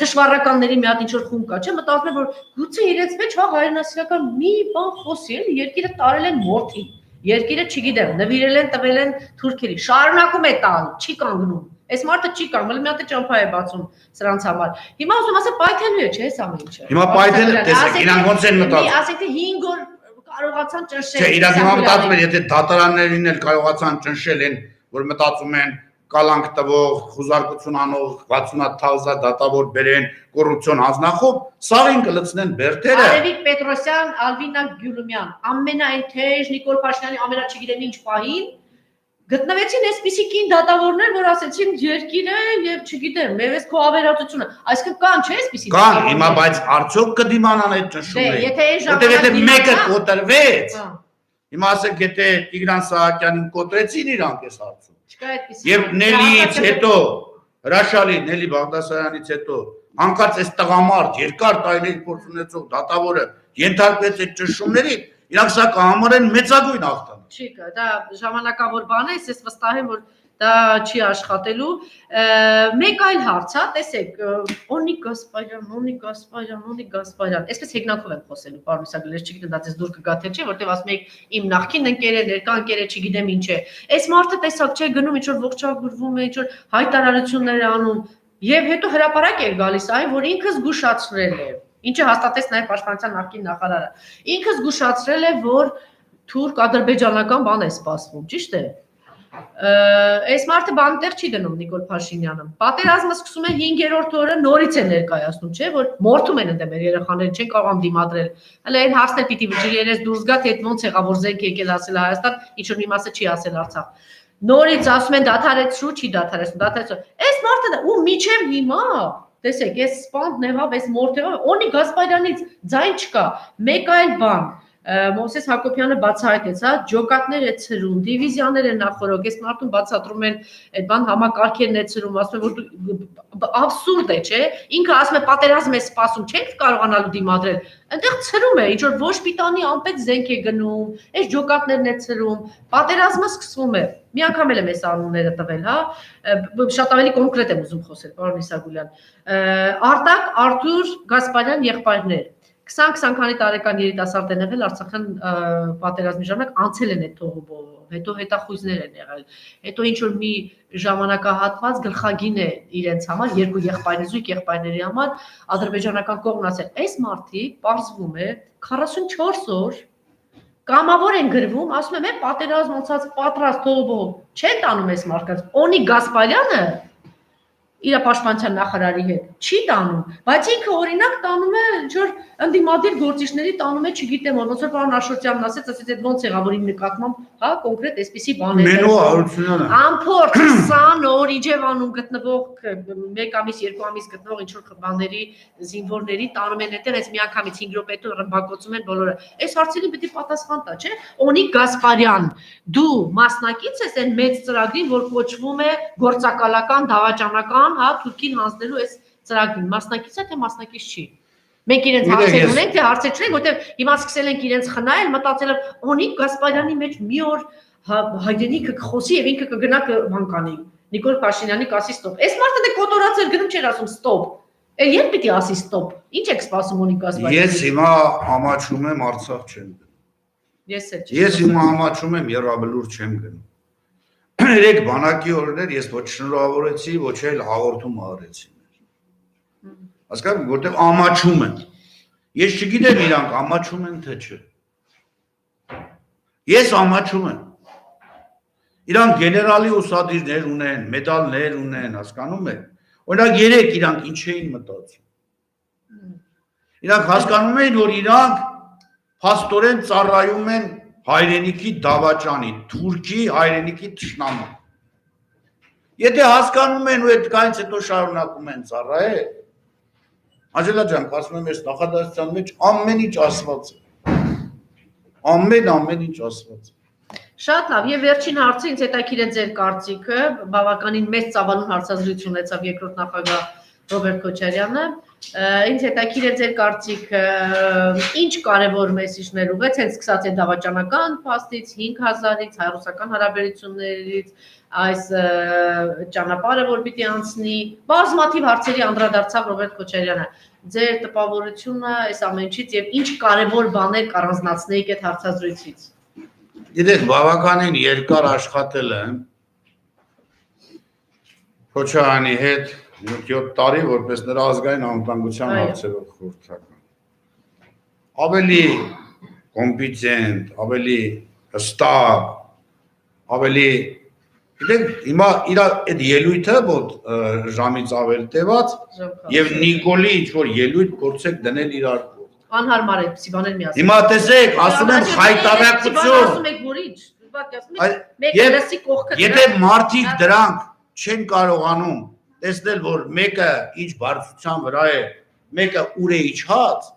թշվառականների մի հատ ինչ որ խումբ կա, չէ, մտածում եմ որ գուցե իրենց մեջ հա հայրենասիրական մի բան խոսի, էլի երկիրը տարել են մորթի, երկիրը չգիտեմ, նվիրել են, տվել են թուրքերի, շարունակում է տալ, չի կանգնում։ Այս մարդը չի կանգնել, մի հատ ճամփա է բացում սրանց համար։ Հիմա ուզում ասեմ պայթելու է, չէ՞, այս ամեն ինչը։ Հիմա պայթել է, տեսեք, իրանք ոնց են մտածում։ Ասենք թե 5 օր կարողացան ճնշել։ Չէ, իրանք հիմա մտածում են, եթե դատարաններին էլ կարողացան ճնշել են, որ մտածում են կալանք տվող, խուզարկություն անող 60000 դատավոր բերեն, կոռուպցիոն հանձնախոբ, սաղին կլցնեն բերդերը։ Արևիկ Պետրոսյան, Ալվինա Գյուլումյան, ամենայն թեժ Նիկոլ Փաշինյանի ամենա չգիտեմ ինչ պահին գտնվեցին այսպիսի կին դատավորներ, որ ասեցին երկիրը եւ չգիտեմ, մեզ քո ավերածությունը, այսինքն կան չէ այսպիսի Կան, հիմա բայց արդյոք կդիմանան այդ ճնշումներին։ Եթե մեկը կոտրվեց, հիմա ասեք, եթե Տիգրան Սահակյանին կոտրեցին իրանք այս հարցում։ Չկա այդպիսի։ Եվ Նելիից հետո, հրաշալի Նելի Բաղդասարյանից հետո, հանկարծ այս տղամարդ երկար տարիների փորձ ունեցող դատավորը ենթարկվեց այդ ճնշումներին, իրանք սա կհամարեն մեծագույն հաղթանակ։ Չի կա, դա ժամանակավոր բան է, ես վստահ եմ, որ դա չի աշխատելու։ Մեկ այլ հարց, հա, տեսեք, Օնիկ Գասպարյան, այսպես հեգնակով եմ խոսելու, պարոն Իսագուլյան, չգիտեմ դա ձեզ դուր կգա թե չէ, որտեղ ասում եք իմ նախկին ընկեր է, ներկա ընկեր է, չգիտեմ ինչ է։ Այս մարդը տեսակ չէ, գնում ինչ որ ողջագուրվում է, ինչ որ հայտարարություններ է անում, եւ հետո հրապարակ է գալիս այն, որ ինքը զգուշացրել է, ինչը հաստատեց նաեւ պաշտպանության նախկին նախարարը։ Ինքը զգուշացրել է, որ թուրք-ադրբեջանական բան է սպասվում, ճիշտ է։ Այս մարդը բան տեղ չի դնում Նիկոլ Փաշինյանը։ Պատերազմը սկսում է 5-րդ օրը նորից է ներկայացնում, չէ՞, որ մորթում են ընդդեմ երեխաները չեն կարող դիմադրել։ Հələ այն հարցն էլ պիտի վճիրերես դուրս գա, թե ոնց եղավ որ զենք եկել ասել Հայաստան, ինչ որ մի մասը չի ասել Արցախ։ Նորից ասում են դադարեցրու, չի դադարեցնում։ Այս մարդը ու միջև հիմա, տեսեք, այս սպանդ նեղավ, այս մորթ եղավ, Օնիկ Գասպարյանից ձայն չկա։ Մեկ այլ բան Մովսես Հակոբյանը բացահայտեց, հա, ջոկատներ է ցրում, դիվիզիաներ են նախորոք, այս մարդուն բացատրում են այդ բան համակարգերն է ցրում, ասում են որ աբսուրդ է, չէ՞։ Ինքը ասում է պատերազմ է սպասում, չենք կարողանալու դիմադրել։ Այնտեղ ցրում է, ինչ որ ոչ պիտանի անպետ զենք է գնում, այս ջոկատներն է ցրում, պատերազմը սկսվում է։ Մի անգամ էլ եմ այս անունները տվել, հա, շատ ավելի կոնկրետ եմ ուզում խոսել, պարոն Իսագուլյան։ Արտակ Արթուր Գասպարյան եղբայրներ 20-20 քանի տարեկան երիտասարդ են եղել Արցախյան պատերազմի ժամանակ անցել են այդ թողոբով, հետո հետախույզներ են եղել, հետո ինչ որ մի ժամանակահատված գլխագին է իրենց համար, երկու եղբայրներ, զույգ եղբայրների համար ադրբեջանական կողմն ասել, այս մարդիկ պարզվում է 44 օր կամավոր են գրվում, ասում եմ, պատերազմ անցած պատրաստ թողոբով չեն տանում այս մարդկանց, Օնիկ Գասպարյանը իր պաշտպանության նախարարի հետ չի տանում, բայց ինքը օրինակ տանում է ինչ որ ընդդիմադիր գործիչների տանում է, չգիտեմ, ոնց որ պարոն Աշոտյանն ասեց, ասեց այդ ոնց եղավ որ իմ նկատմամբ, հա, կոնկրետ այսպիսի բաներ։ Մենու Հարությունյանը Ամփորձ 20 օր Իջևանում գտնվող 1 ամիս, 2 ամիս գտնվող ինչ որ բաների զինվորների տանում են այդտեղ, այս միանգամից 5 րոպե հետո ռմբակոծում են բոլորը։ Այս հարցերին պետք է պատասխան տա, չէ՞։ Օնիկ Գասպարյան, դու մասնակից ես այն մեծ ծրագրին, որ կոչվում է գործակալական դավաճանական, հա, Թուրքին հանձնելու այս ծրագրին, մասնակից է թե մասնակից չի։ Մենք իրենց հարցեր ունենք, թե հարցեր չունենք, որտեղ հիմա սկսել ենք իրենց խնայել, մտածելով Օնիկ Գասպարյանի մեջ մի օր հայրենիքը կխոսի եւ ինքը կգնա բան կանի։ Նիկոլ Փաշինյանի կասի ստոպ։ Այս մարդը դե կոտորացել գնում չէր ասում ստոպ։ Երբ պիտի ասի ստոպ։ Ինչ եք սպասում Օնիկ Գասպարյանի։ Ես հիմա ամաչում եմ Արցախ չեմ գնում։ Ես հիմա ամաչում եմ Եռաբլուր չեմ գնում։ 3 բանակի օրներ ես ոչ շնորհավորեցի, ոչ էլ հաղորդում արեցի։ Հասկանաք, որտեղ ամաչում են։ Ես չգիտեմ իրանք ամաչում են թե չէ։ Ես ամաչում եմ։ Իրանք գեներալի ուսադիրներ ունեն, մեդալներ ունեն, հասկանում եք։ Օրինակ 3 իրանք ինչ էին մտածում։ Իրանք հասկանում էին, որ իրանք փաստորեն ծառայում են հայրենիքի դավաճանի, Թուրքի հայրենիքի թշնամու։ Եթե հասկանում են ու այդ կանից հետո շարունակում են ծառայել, Աջելա ջան, ասում եմ, այս նախադասության մեջ ամեն ինչ ասված է։ Ամեն ինչ ասված է։ Շատ լավ, եւ վերջին հարցը ինձ հետաքրքիր է ձեր կարծիքը, բավականին մեծ ծավալուն հարցազրույց ունեցավ երկրորդ նախագահ Ռոբերտ Քոչարյանը։ Ինձ հետաքրքիր է ձեր կարծիքը, ինչ կարևոր մեսիջներ ուղեց, հենց սկսած է դավաճանական փաստից 5000-ից, հայ-ռուսական հարաբերություններից, այս ճանապարհը որ պիտի անցնի, բազմաթիվ հարցերի անդրադարձավ Ռոբերտ Քոչարյանը։ Ձեր տպավորությունը այս ամենից եւ ինչ կարևոր բաներ կառանձնացնեիք այդ հարցազրույցից։ Գիտեք, բավականին երկար աշխատել եմ Քոչարյանի հետ 7 տարի, որպես նրա ազգային անվտանգության հարցերով խորհրդական։ Ավելի կոմպետենտ, ավելի հստակ, ավելի գիտեք, հիմա իր այդ ելույթը, որ ժամից ավել տևած, եւ Նիկոլի ինչ որ ելույթ փորձեք դնել իրար կողմ։ Անհարմար է, պսի բաներ մի ասեմ։ Հիմա տեսեք, ասում եմ խայտարակություն։ Ասում եք որ ինչ, մեկը լսի կողքը։ Եթե մարդիկ դրանք չեն կարողանում տեսնել, որ մեկը ինչ բարձրության վրա է, մեկը ուր է իջած,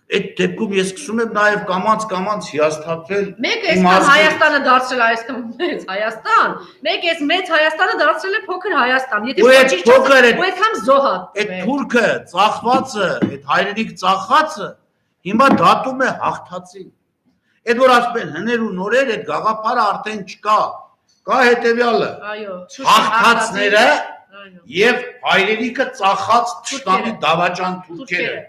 այդ դեպքում ես սկսում եմ նաև կամած հիասթափվել։ Մեկը այսքան Հայաստանը դարձրել այսքան մեծ Հայաստան, մեկը այս մեծ Հայաստանը դարձրել է փոքր Հայաստան։ Եթե ոչինչ չկա, ու այդքան զոհատ։ Այդ թուրքը ծախվածը, այդ հայրենիք ծախածը հիմա դատում է հաղթածին։ Այդ որ ասում են հներ ու նորեր, այդ գաղափարը արդեն չկա։ Կա հետևյալը։ Այո, հաղթածները եւ հայրենիքը ծախած թշնամի դավաճան թուրքերը։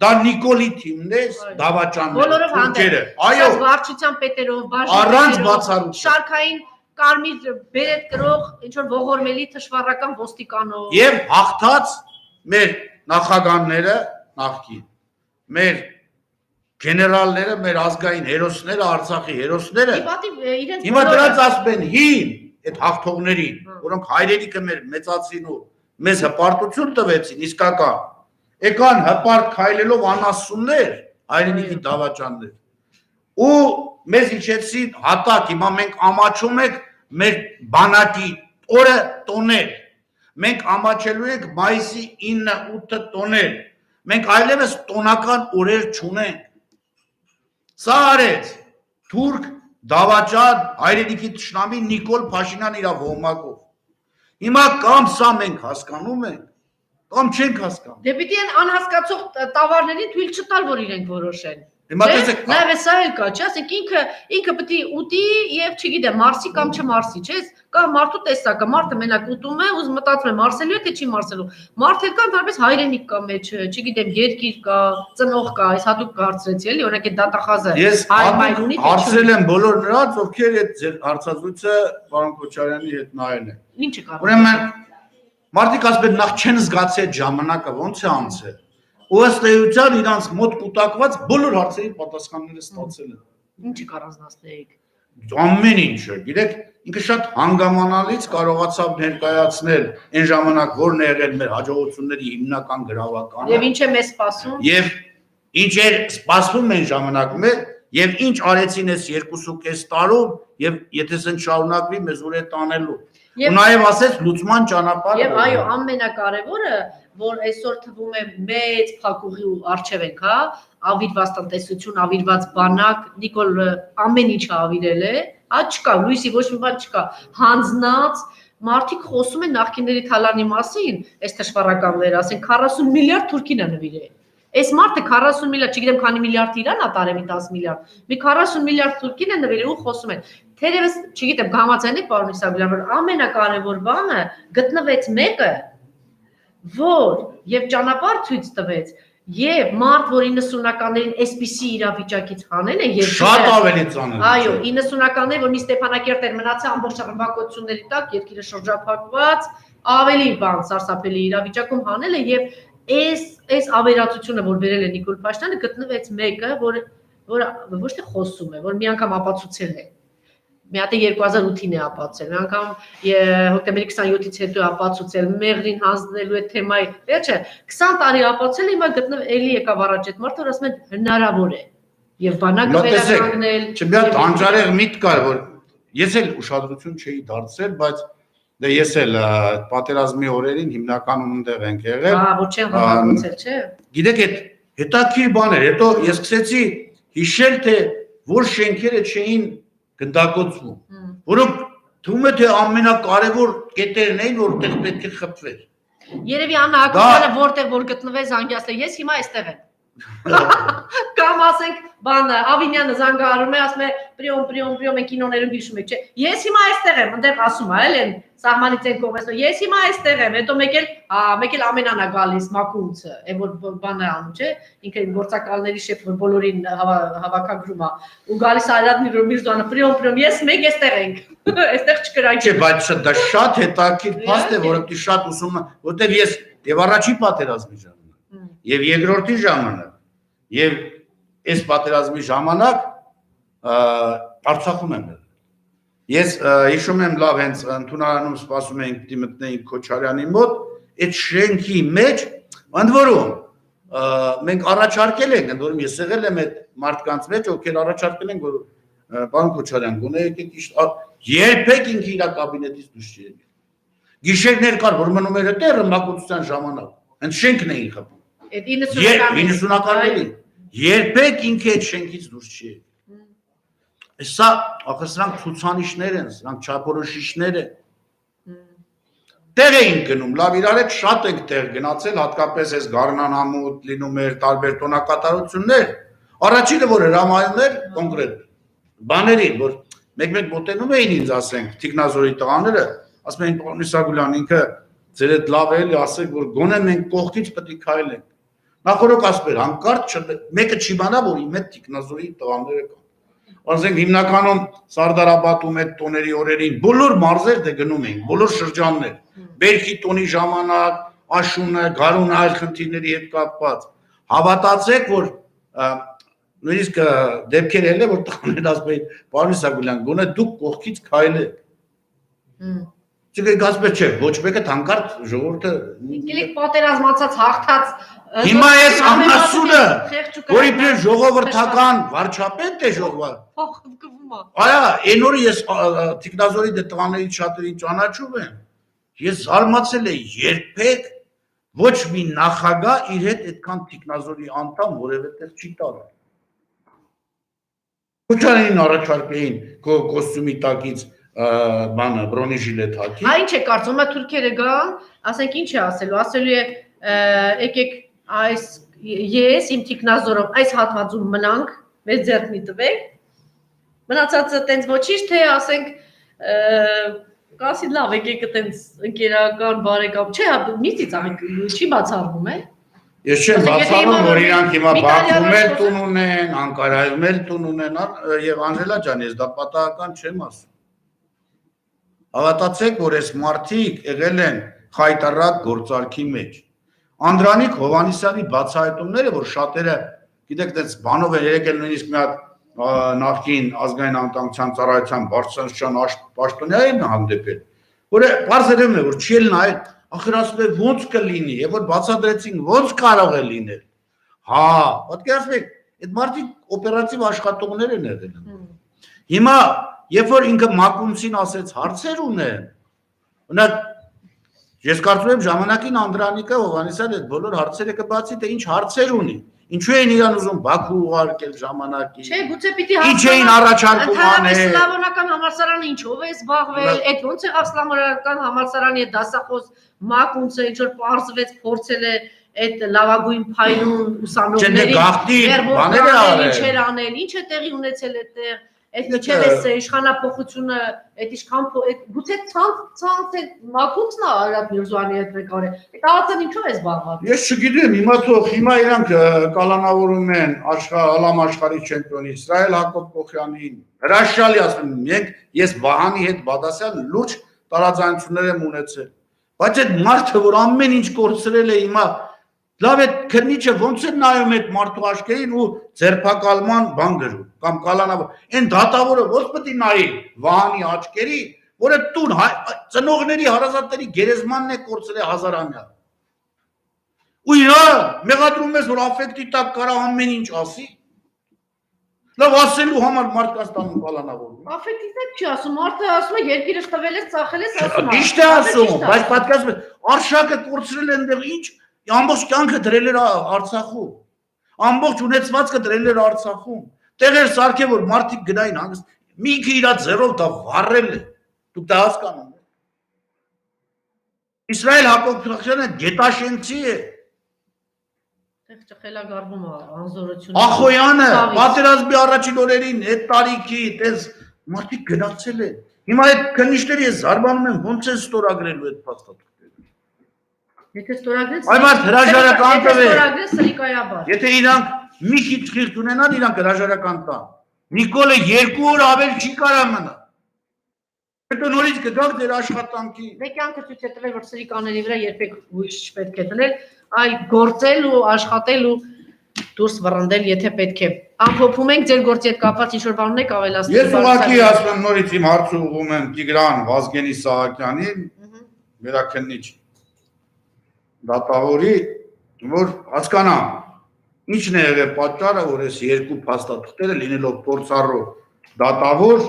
Դա Նիկոլի թիմն է, դավաճանները, թուրքերը։ Այո, վարչության պետերով, առանց բացառության։ Շարքային կարմիր բերետ կրող, ինչ որ ողորմելի թշվառական ոստիկանով։ Եվ հաղթած մեր նախագահները նախկին, մեր գեներալները, մեր ազգային հերոսները, Արցախի հերոսները, հիմա դրանց ասում են հին այդ հաղթողներին, որոնք հայրենիքը մեր մեծացին ու մեզ հպարտություն տվեցին, իսկական, եկան հպարտ քայլելով անասուններ, հայրենիքի դավաճաններ, ու մեզ իջեցին հատակ, հիմա մենք ամաչում ենք մեր բանակի օրը տոնել, մենք ամաչելու ենք մայիսի 9-8 տոնել, մենք այլևս տոնական օրեր չունենք, սա արեց թուրք դավաճան հայրենիքի թշնամի Նիկոլ Փաշինյան իր ոհմակով։ Հիմա կամ սա մենք հասկանում ենք, կամ չենք հասկանում։ Դե պիտի են անհասկացող տավարներին թույլ չտալ, որ իրենք որոշեն։ Հիմա տեսեք, նաև սա էլ կա, չէ՞, ասենք ինքը պետք է ուտի եւ չգիտեմ, մարսի կամ չմարսի, չէ՞, կա մարդու տեսակը, մարդը մենակ ուտում է, ու մտածում է մարսելու է թե չի մարսելու։ Մարդը կան դարպես հայրենիք կա մեջ, չգիտեմ, երկիր կա, ծնող կա, այս հատուկ կարծրեցի էլի, օրինակ այդ դատախազը հայ-մայրունի հարցրել եմ բոլոր նրանց, ովքեր այդ ձեր հարցազրույցը պարոն Քոչարյանի հետ նայել են։ Ինչը կա։ Ուրեմն մարդիկ ասում են նախ չեն զգացել այդ ժամանակը ոնց է անցել։ Ու ըստ էության իրանց մոտ կուտակված բոլոր հարցերի պատասխանները ստացել են։ Ինչի կառանձնացնեիք։ ամեն ինչը, գիտեք, ինքը շատ հանգամանալից կարողացավ ներկայացնել այն ժամանակ որն է եղել մեր հաջողությունների հիմնական գրավականը։ Եվ ինչ է մեզ սպասում։ Եվ ինչ էր սպասվում այն ժամանակ մեր, եւ ինչ արեցին այս 2.5 տարում, եւ եթե սեն շարունակվի մեզ ուր է տանելու։ Ու նաեւ ասեց լուծման ճանապարհը։ Եվ այո, ամենակարևորը, որ այսօր թվում է մեծ փակուղի ու արժև ենք, հա, ավիրված տնտեսություն, ավիրված բանակ, Նիկոլ ամեն ինչը ավիրել է, հա, չկա, լույսի ոչ մի բան չկա, հանձնած մարդիկ խոսում են նախկինների թալանի մասին, այս թշվառականները, ասեն 40 միլիարդ թուրքին է նվիրել։ Այս մարդը 40 միլիարդ, չգիտեմ քանի միլիարդ Իրան ա տարեմի 10 միլիարդ։ Մի 40 միլիարդ թուրքին է նվիրել ու խոսում են։ Թերևս, չգիտեմ, համաձայն եք պարոն Իսագուլյան, որ ամենակարևոր բանը գտնվեց մեկը, որ եւ ճանապարհ ցույց տվեց, եւ մարդ, որ 90-ականներին այսպիսի իրավիճակից հանել է եւ շատ ավելի ծանր։ Այո, 90-ականներին, որ մի Ստեփանակերտ էր մնացել ամբողջ ռմբակոծությունների տակ, երկիրը շրջափակված, ավելի բան սարսափելի իրավիճակում հանել է եւ այս ավերածությունը, որ վերել է Նիկոլ Փաշինյանը, գտնվեց մեկը, որ ոչ թե խոսում է, որ մի անգամ ապացուցել է։ Մի հատ 2008-ին է ապացուցել, մի անգամ հոկտեմբերի 27-ից հետո ապացուցել, մեղրին հանձնելու է թեմայի, վերջը 20 տարի ապացուցել, հիմա գտնվ էլի եկավ առաջ այդ մարդը, որ ասում են հնարավոր է։ Եվ բանակը վերականգնել։ Մի հատ անջարեղ միտք կար, որ ես էլ ուշադրություն չէի դարձրել, բայց դե ես էլ պատերազմի օրերին հիմնականում այնտեղ ենք եղել։ Հա, ոչ չեն հաղորդել, չէ։ Գիտեք, այդ հետաքրքիր բան էր, հետո ես սկսեցի հիշել, թե որ շենքերը չէին գնդակոծվում, որոնք թվում է թե ամենակարևոր կետերն էին, որտեղ պետք է խփվեր։ Երևի Աննա Հակոբյանը որտեղ որ գտնվեց զանգասել, ես հիմա այստեղ եմ։ Կամ ասենք բանը Ավինյանը զանգահարում է, ասում է պրիոմ են կինոներում հիշում եք, չէ։ Ես հիմա այստեղ եմ, այնտեղ ասում է, էլ սահմանից են կողմից, ես հիմա այստեղ եմ, հետո մեկ էլ ամենանա գալիս Մակունցը, այն որ բանը անում, չէ, ինքը գործակալների շեֆ, որ բոլորին հավաքագրում է, ու գալիս Արադ Միրզոյանը, պրիոմ, ես մեկ այստեղ ենք, այստեղ չկրանք։ Չէ, բայց դա շատ հետաքրքիր փաստ է, որը պիտի շատ ուսում, որտեղ ես եւ առաջի պատերազմի ժամանակ, եւ երկրորդի ժամանակ, եւ այս պատերազմի ժամանակ Արցախում եմ եղել։ Ես հիշում եմ լավ, հենց ընդունարանում սպասում էինք պիտի մտնեինք Քոչարյանի մոտ, այդ շենքի մեջ, ընդ որում մենք առաջարկել ենք, ընդ որում ես եղել եմ այդ մարդկանց մեջ, ովքեր առաջարկել են, որ պարոն Քոչարյան, գոնե եկեք երբեք ինքը իր կաբինետից դուրս չի եկել։ Գիշերներ կար, որ մնում էր այդտեղ ռմբակոծության ժամանակ, հենց շենքն էին խփում։ Այդ 90-ականներին երբեք ինքը այդ շենքից դուրս չի եկել։ Սա ախր սրանք ցուցանիշներ են, սրանք չափորոշիչներ են։ Տեղ էին գնում, լավ իրար հետ շատ ենք տեղ գնացել, հատկապես այս Գառնանամուտ լինում էր տարբեր տոնակատարություններ։ Առաջինը որ հրամայում էր կոնկրետ բաներին, որ մեկ-մեկ մոտենում էին ինձ, ասենք, Տիկնազորի տղաները, ասում էին պարոն Իսագուլյան, ինքը ձեր հետ լավ էլի ասեք, որ գոնե մենք կողքից պետք է քայլենք։ Նախորդ ասում էր, հանկարծ մեկը չի բանա, որ իմ հետ Տիկնազորի տղաները կան։ Ասենք հիմնականում Սարդարաբադում այդ տոների օրերին բոլոր մարզեր դե գնում էին, բոլոր շրջաններ, Բերքի տոնի ժամանակ, Աշունը, Գարունը, այլ խնդիրների հետ կապված։ Հավատացեք, որ նույնիսկ դեպքեր ելել է, որ տղաները ասում էին, պարոն Իսագուլյան, գոնե դուք կողքից քայլեք։ Չգիտեք, ասում չէ, ոչ մեկը հանկարծ ժողովուրդը Գիտեք պատերազմացած հաղթած Հիմա ես ամասունը, որ իբրև ժողովրդական վարչապետ է ժողովը։ Այա, այն օրը ես Տիկնազորի դե տղաներից շատերին ճանաչում եմ։ Ես զարմացել եմ, երբեք ոչ մի նախագահ իր հետ այդքան Տիկնազորի անդամ որևէ տեղ չի տարել։ Քոչարյանին առաջարկեին կոստյումի տակից բանը բրոնեժիլետ հագի։ Հա ինչ է կարծում, հիմա թուրքերը գան, ասենք ինչ է ասելու, ասելու է եկեք այս ես իմ Տիկնազորով այս հատվածում մնանք, մեծ ձեռք մի տվեք, մնացածը տենց ոչինչ, թե ասենք կասի լավ եկեք տենց ընկերական բարեկամ, չէ, մի ծիծաղենք չի բացառվում է։ Ես չեմ բացառում, որ իրանք հիմա Բաքվում էլ տուն ունեն, Անկարայում էլ տուն ունեն, եւ Անժելա ջան, ես դա պատահական չեմ ասում։ Հավատացեք, որ այս մարդիկ եղել են խայտարակ գործարքի մեջ։ Անդրանիկ Հովհաննիսյանի բացահայտումները, որ շատերը, գիտեք, այդպես բանով են եկել նույնիսկ մի հատ նախկին ազգային անվտանգության ծառայության բարձրաստիճան պաշտոնյային հանդեպել, որ բարձրացնում է, որ չի էլ նայել, ախր ասում է ոնց կլինի, եւ որ բացատրեցին ոնց կարող է լինել։ Հա, պատկերացրեք, այդ մարդիկ օպերատիվ աշխատողներ են եղել։ Հիմա, երբ որ ինքը Մակունցին ասեց հարցեր ունեն, օրինակ ես կարծում եմ ժամանակին Անդրանիկը Հովհաննիսյանը այդ բոլոր հարցերը կբացի, թե ինչ հարցեր ունի։ Ինչու են իրան ուզում Բաքու ուղարկել ժամանակի։ Չէ, գուցե պիտի Ինչ էին առաջարկում անել։ Սլավոնական համալսարանը ինչով է զբաղվել, այդ ոնց եղավ Սլավոնական համալսարանի դասախոս Մակունցը ինչ որ պարզվեց, փորձել է այդ լավագույն փայլուն ուսանողների բաները արել, ինչեր անել, ինչ է տեղի ունեցել այդտեղ, այդ միջև է իշխանապողությունը, այդ իշխան գուցե ցանց է Մակունցն է Արաբ Միրզոյանի հետ ղեկավարը։ Այդ ԱԱԾ-ն ինչով է զբաղված։ Ես չգիտեմ, հիմա իրանք կալանավորում են ալամ աշխարհի չեմպիոնի Իսրայել Հակոբ Կոխյանին։ Հրաշալի ասում եմ, ես Վահանի հետ Բադասյան լուրջ տարաձայնություններ եմ ունեցել։ Բայց այդ մարդը, որ ամեն ինչ կորցրել է հիմա, լավ է քննիչը ոնց է նայում այդ մարդու աչքերին ու ձերբակալման բան գրում կամ կալանավոր։ Այն դատավորը ոնց պետք է նայի Վահանի աչքերի, որը տուն ծնողների հարազատների գերեզմանն է կորցրել հազարամյա։ Ու իրա մեղադրում ես, որ աֆեկտի տակ կարա ամեն ինչ ասի։ Լավ ասելու համար մարդկանց տանում կալանավորում։ Աֆեկտի տակ չի ասում, մարդը ասում է երկիրը տվել ես, ծախել ես, ասում է։ Ճիշտ է ասում, բայց պատկերացնում եք, Արշակը կորցրել այնտեղ ինչ ամբողջ կյանքը դրել էր Արցախում։ Ամբողջ ունեցվածքը դրել էր Արցախում։ Տեղեր սարքել որ մարդիկ գնային հանգիստ։ Մինքը իր ձեռով դա վառել է։ Դուք դա հասկանում եք։ Իսրայել Հակոբ Կոխյանը գետաշենցի է։ Տեղ ճխելագարվում է անզորությունը։ Ախոյանը պատերազմի առաջին օրերին այդ տարիքի այդպես մարդիկ գնացել են։ Հիմա այդ քննիչները ես զարմանում եմ ոնց են ստորագրելու այդ փաստաթղթերը։ Եթե ստորագրես, այ մարդ հրաժարական տվե։ Ստորագրես սրիկայաբար։ Եթե իրանք մի քիչ խիղճ ունենան, իրանք հրաժարական տան։ Նիկոլը 2 օր ավել չի կարա մնա։ Հետո նորից կգաք ձեր աշխատանքի։ Դե կյանքը ցույց է տվել, որ սրիկաների վրա երբեք հույս չպետք է դնել, այլ գործել ու աշխատել ու դուրս վռնդել, եթե պետք է։ Ամփոփում ենք ձեր գործի հետ կապված ինչ որ բան ունեք ավելացնել։ Ես ուղղակի ասում եմ նորից իմ հարցը ուղղում եմ Տիգրան Վազգենի Սահակյանին, վերաքննիչ դատավորի, որ հասկանամ ինչն է եղել պատճառը, որ այս երկու փաստաթղթերը լինելով փորձառու դատավոր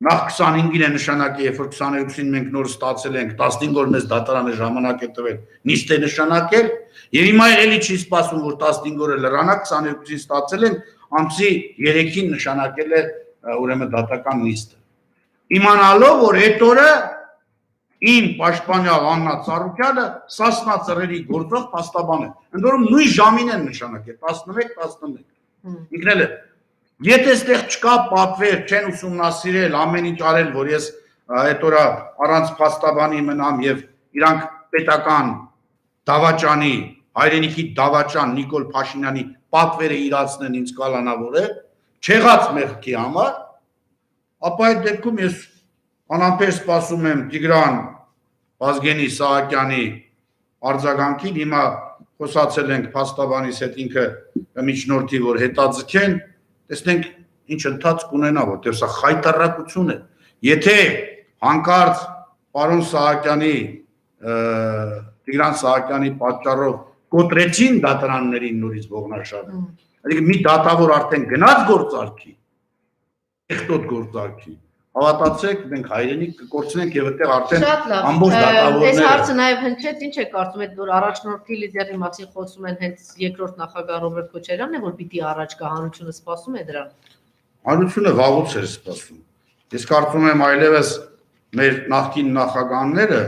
նախ 25-ին է նշանակել, երբ որ 22-ին մենք նոր ստացել ենք, 15 օր մեզ դատարանը ժամանակ է տվել, նիստ է նշանակել, եւ հիմա էլի չի սպասում, որ 15 օրը լրանա, 22-ին ստացել ենք, ամսի 3-ին նշանակել է ուրեմն դատական նիստը։ Իմանալով, որ այդ օրը իմ պաշտպանյալ Աննա Ծառուկյանը Սասնա ծռերի գործող փաստաբան է։ Ընդ որում նույն ժամին են նշանակել 11-11։ Ինքն էլ է։ Եթե այստեղ չկա պատվեր, չեն ուսումնասիրել, ամեն ինչ արել, որ ես այդ օրը առանց փաստաբանի մնամ եւ իրանք պետական դավաճանի, հայրենիքի դավաճան Նիկոլ Փաշինյանի պատվերը իրացնեն ինձ կալանավորել, չեղած մեղքի համար, ապա այդ դեպքում ես անամբեր սպասում եմ Տիգրան Վազգենի Սահակյանի արձագանքին, հիմա խոսացել ենք փաստաբանիս հետ ինքը միջնորդի, որ հետաձգեն, տեսնենք ինչ ընթացք կունենա, որտեղ սա խայտարակություն է։ Եթե հանկարծ պարոն Սահակյանի Տիգրան Սահակյանի պատճառով կոտրեցին դատարաններին նորից ողնաշարը, այսինքն մի դատավոր արդեն գնաց գործարքի, եղտոտ գործարքի, հավատացեք, մենք հայրենիք կկորցնենք եւ այդտեղ արդեն ամբողջ դատավորները։ Այս հարցը նաեւ հնչեց, ինչ է կարծում եք, որ առաջնորդի լիդերի մասին խոսում են հենց երկրորդ նախագահ Ռոբերտ Քոչարյանն է, որ պիտի առաջ գա, հանրությունը սպասում է դրան։ Հանրությունը վաղուց էր սպասում։ Ես կարծում եմ այլևս մեր նախկին նախագահները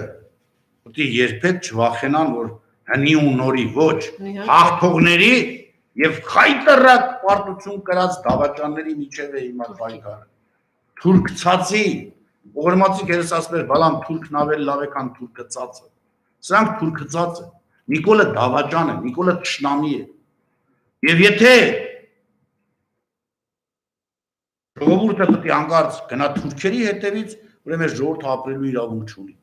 պետք է երբեք չվախենան, որ հնի ու նորի ոչ, հաղթողների եւ խայտարակ պարտություն կրած դավաճանների միջև է հիմա պայքարը։ Թուրք ցածի, օգրմացի կերես ասում էր, բալամ թուրքն ավել լավ է, քան թուրքը ցածը։ Սրանք թուրքը ցածը։ Նիկոլը դավաճան է, Նիկոլը թշնամի է։ Եվ եթե ժողովուրդը պետք է հանկարծ գնա թուրքերի հետևից, ուրեմն ժողովուրդը ապրելու իրավունք չունի։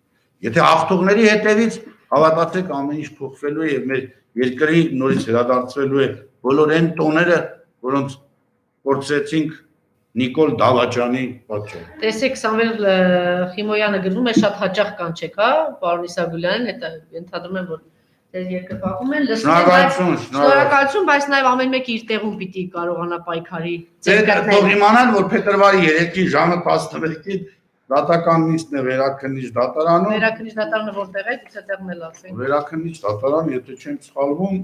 Եթե հաղթողների հետևից, հավատացեք, ամեն ինչ փոխվելու է եւ մեր երկրի նորից վերադարձվելու է բոլոր այն տոները, որոնց կորցրեցինք Նիկոլ Դավաճանի պատճառով։ Տեսեք Սամվել Խիմոյանը գրվում է շատ հաճախ կանչեք, հա, պարոն Իսագուլյանին, հետո ենթադրում եմ որ դեր երկրպագում են, շնորհակալություն, բայց նաև ամեն մեկը իր տեղում պիտի կարողանա պայքարի։ Թող իմանան, որ փետրվարի 3-ին ժամը 11-ին դատական նիստն է Վերաքննիչ դատարանում։ Վերաքննիչ դատարանը որտեղ է, դուք այդտեղն էլ ասեք։ Վերաքննիչ դատարան, եթե չեմ սխալվում,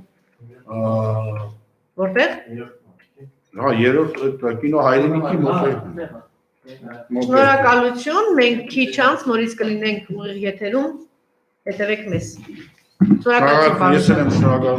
Որտեղ։ Հա, երրորդ կինո հայրենիքի մոտ է։ Շնորհակալություն, մենք քիչ անց նորից կլինենք ուղիղ եթերում, հետևեք մեզ։ Շնորհակալություն։ Ես եմ շնորհակալ։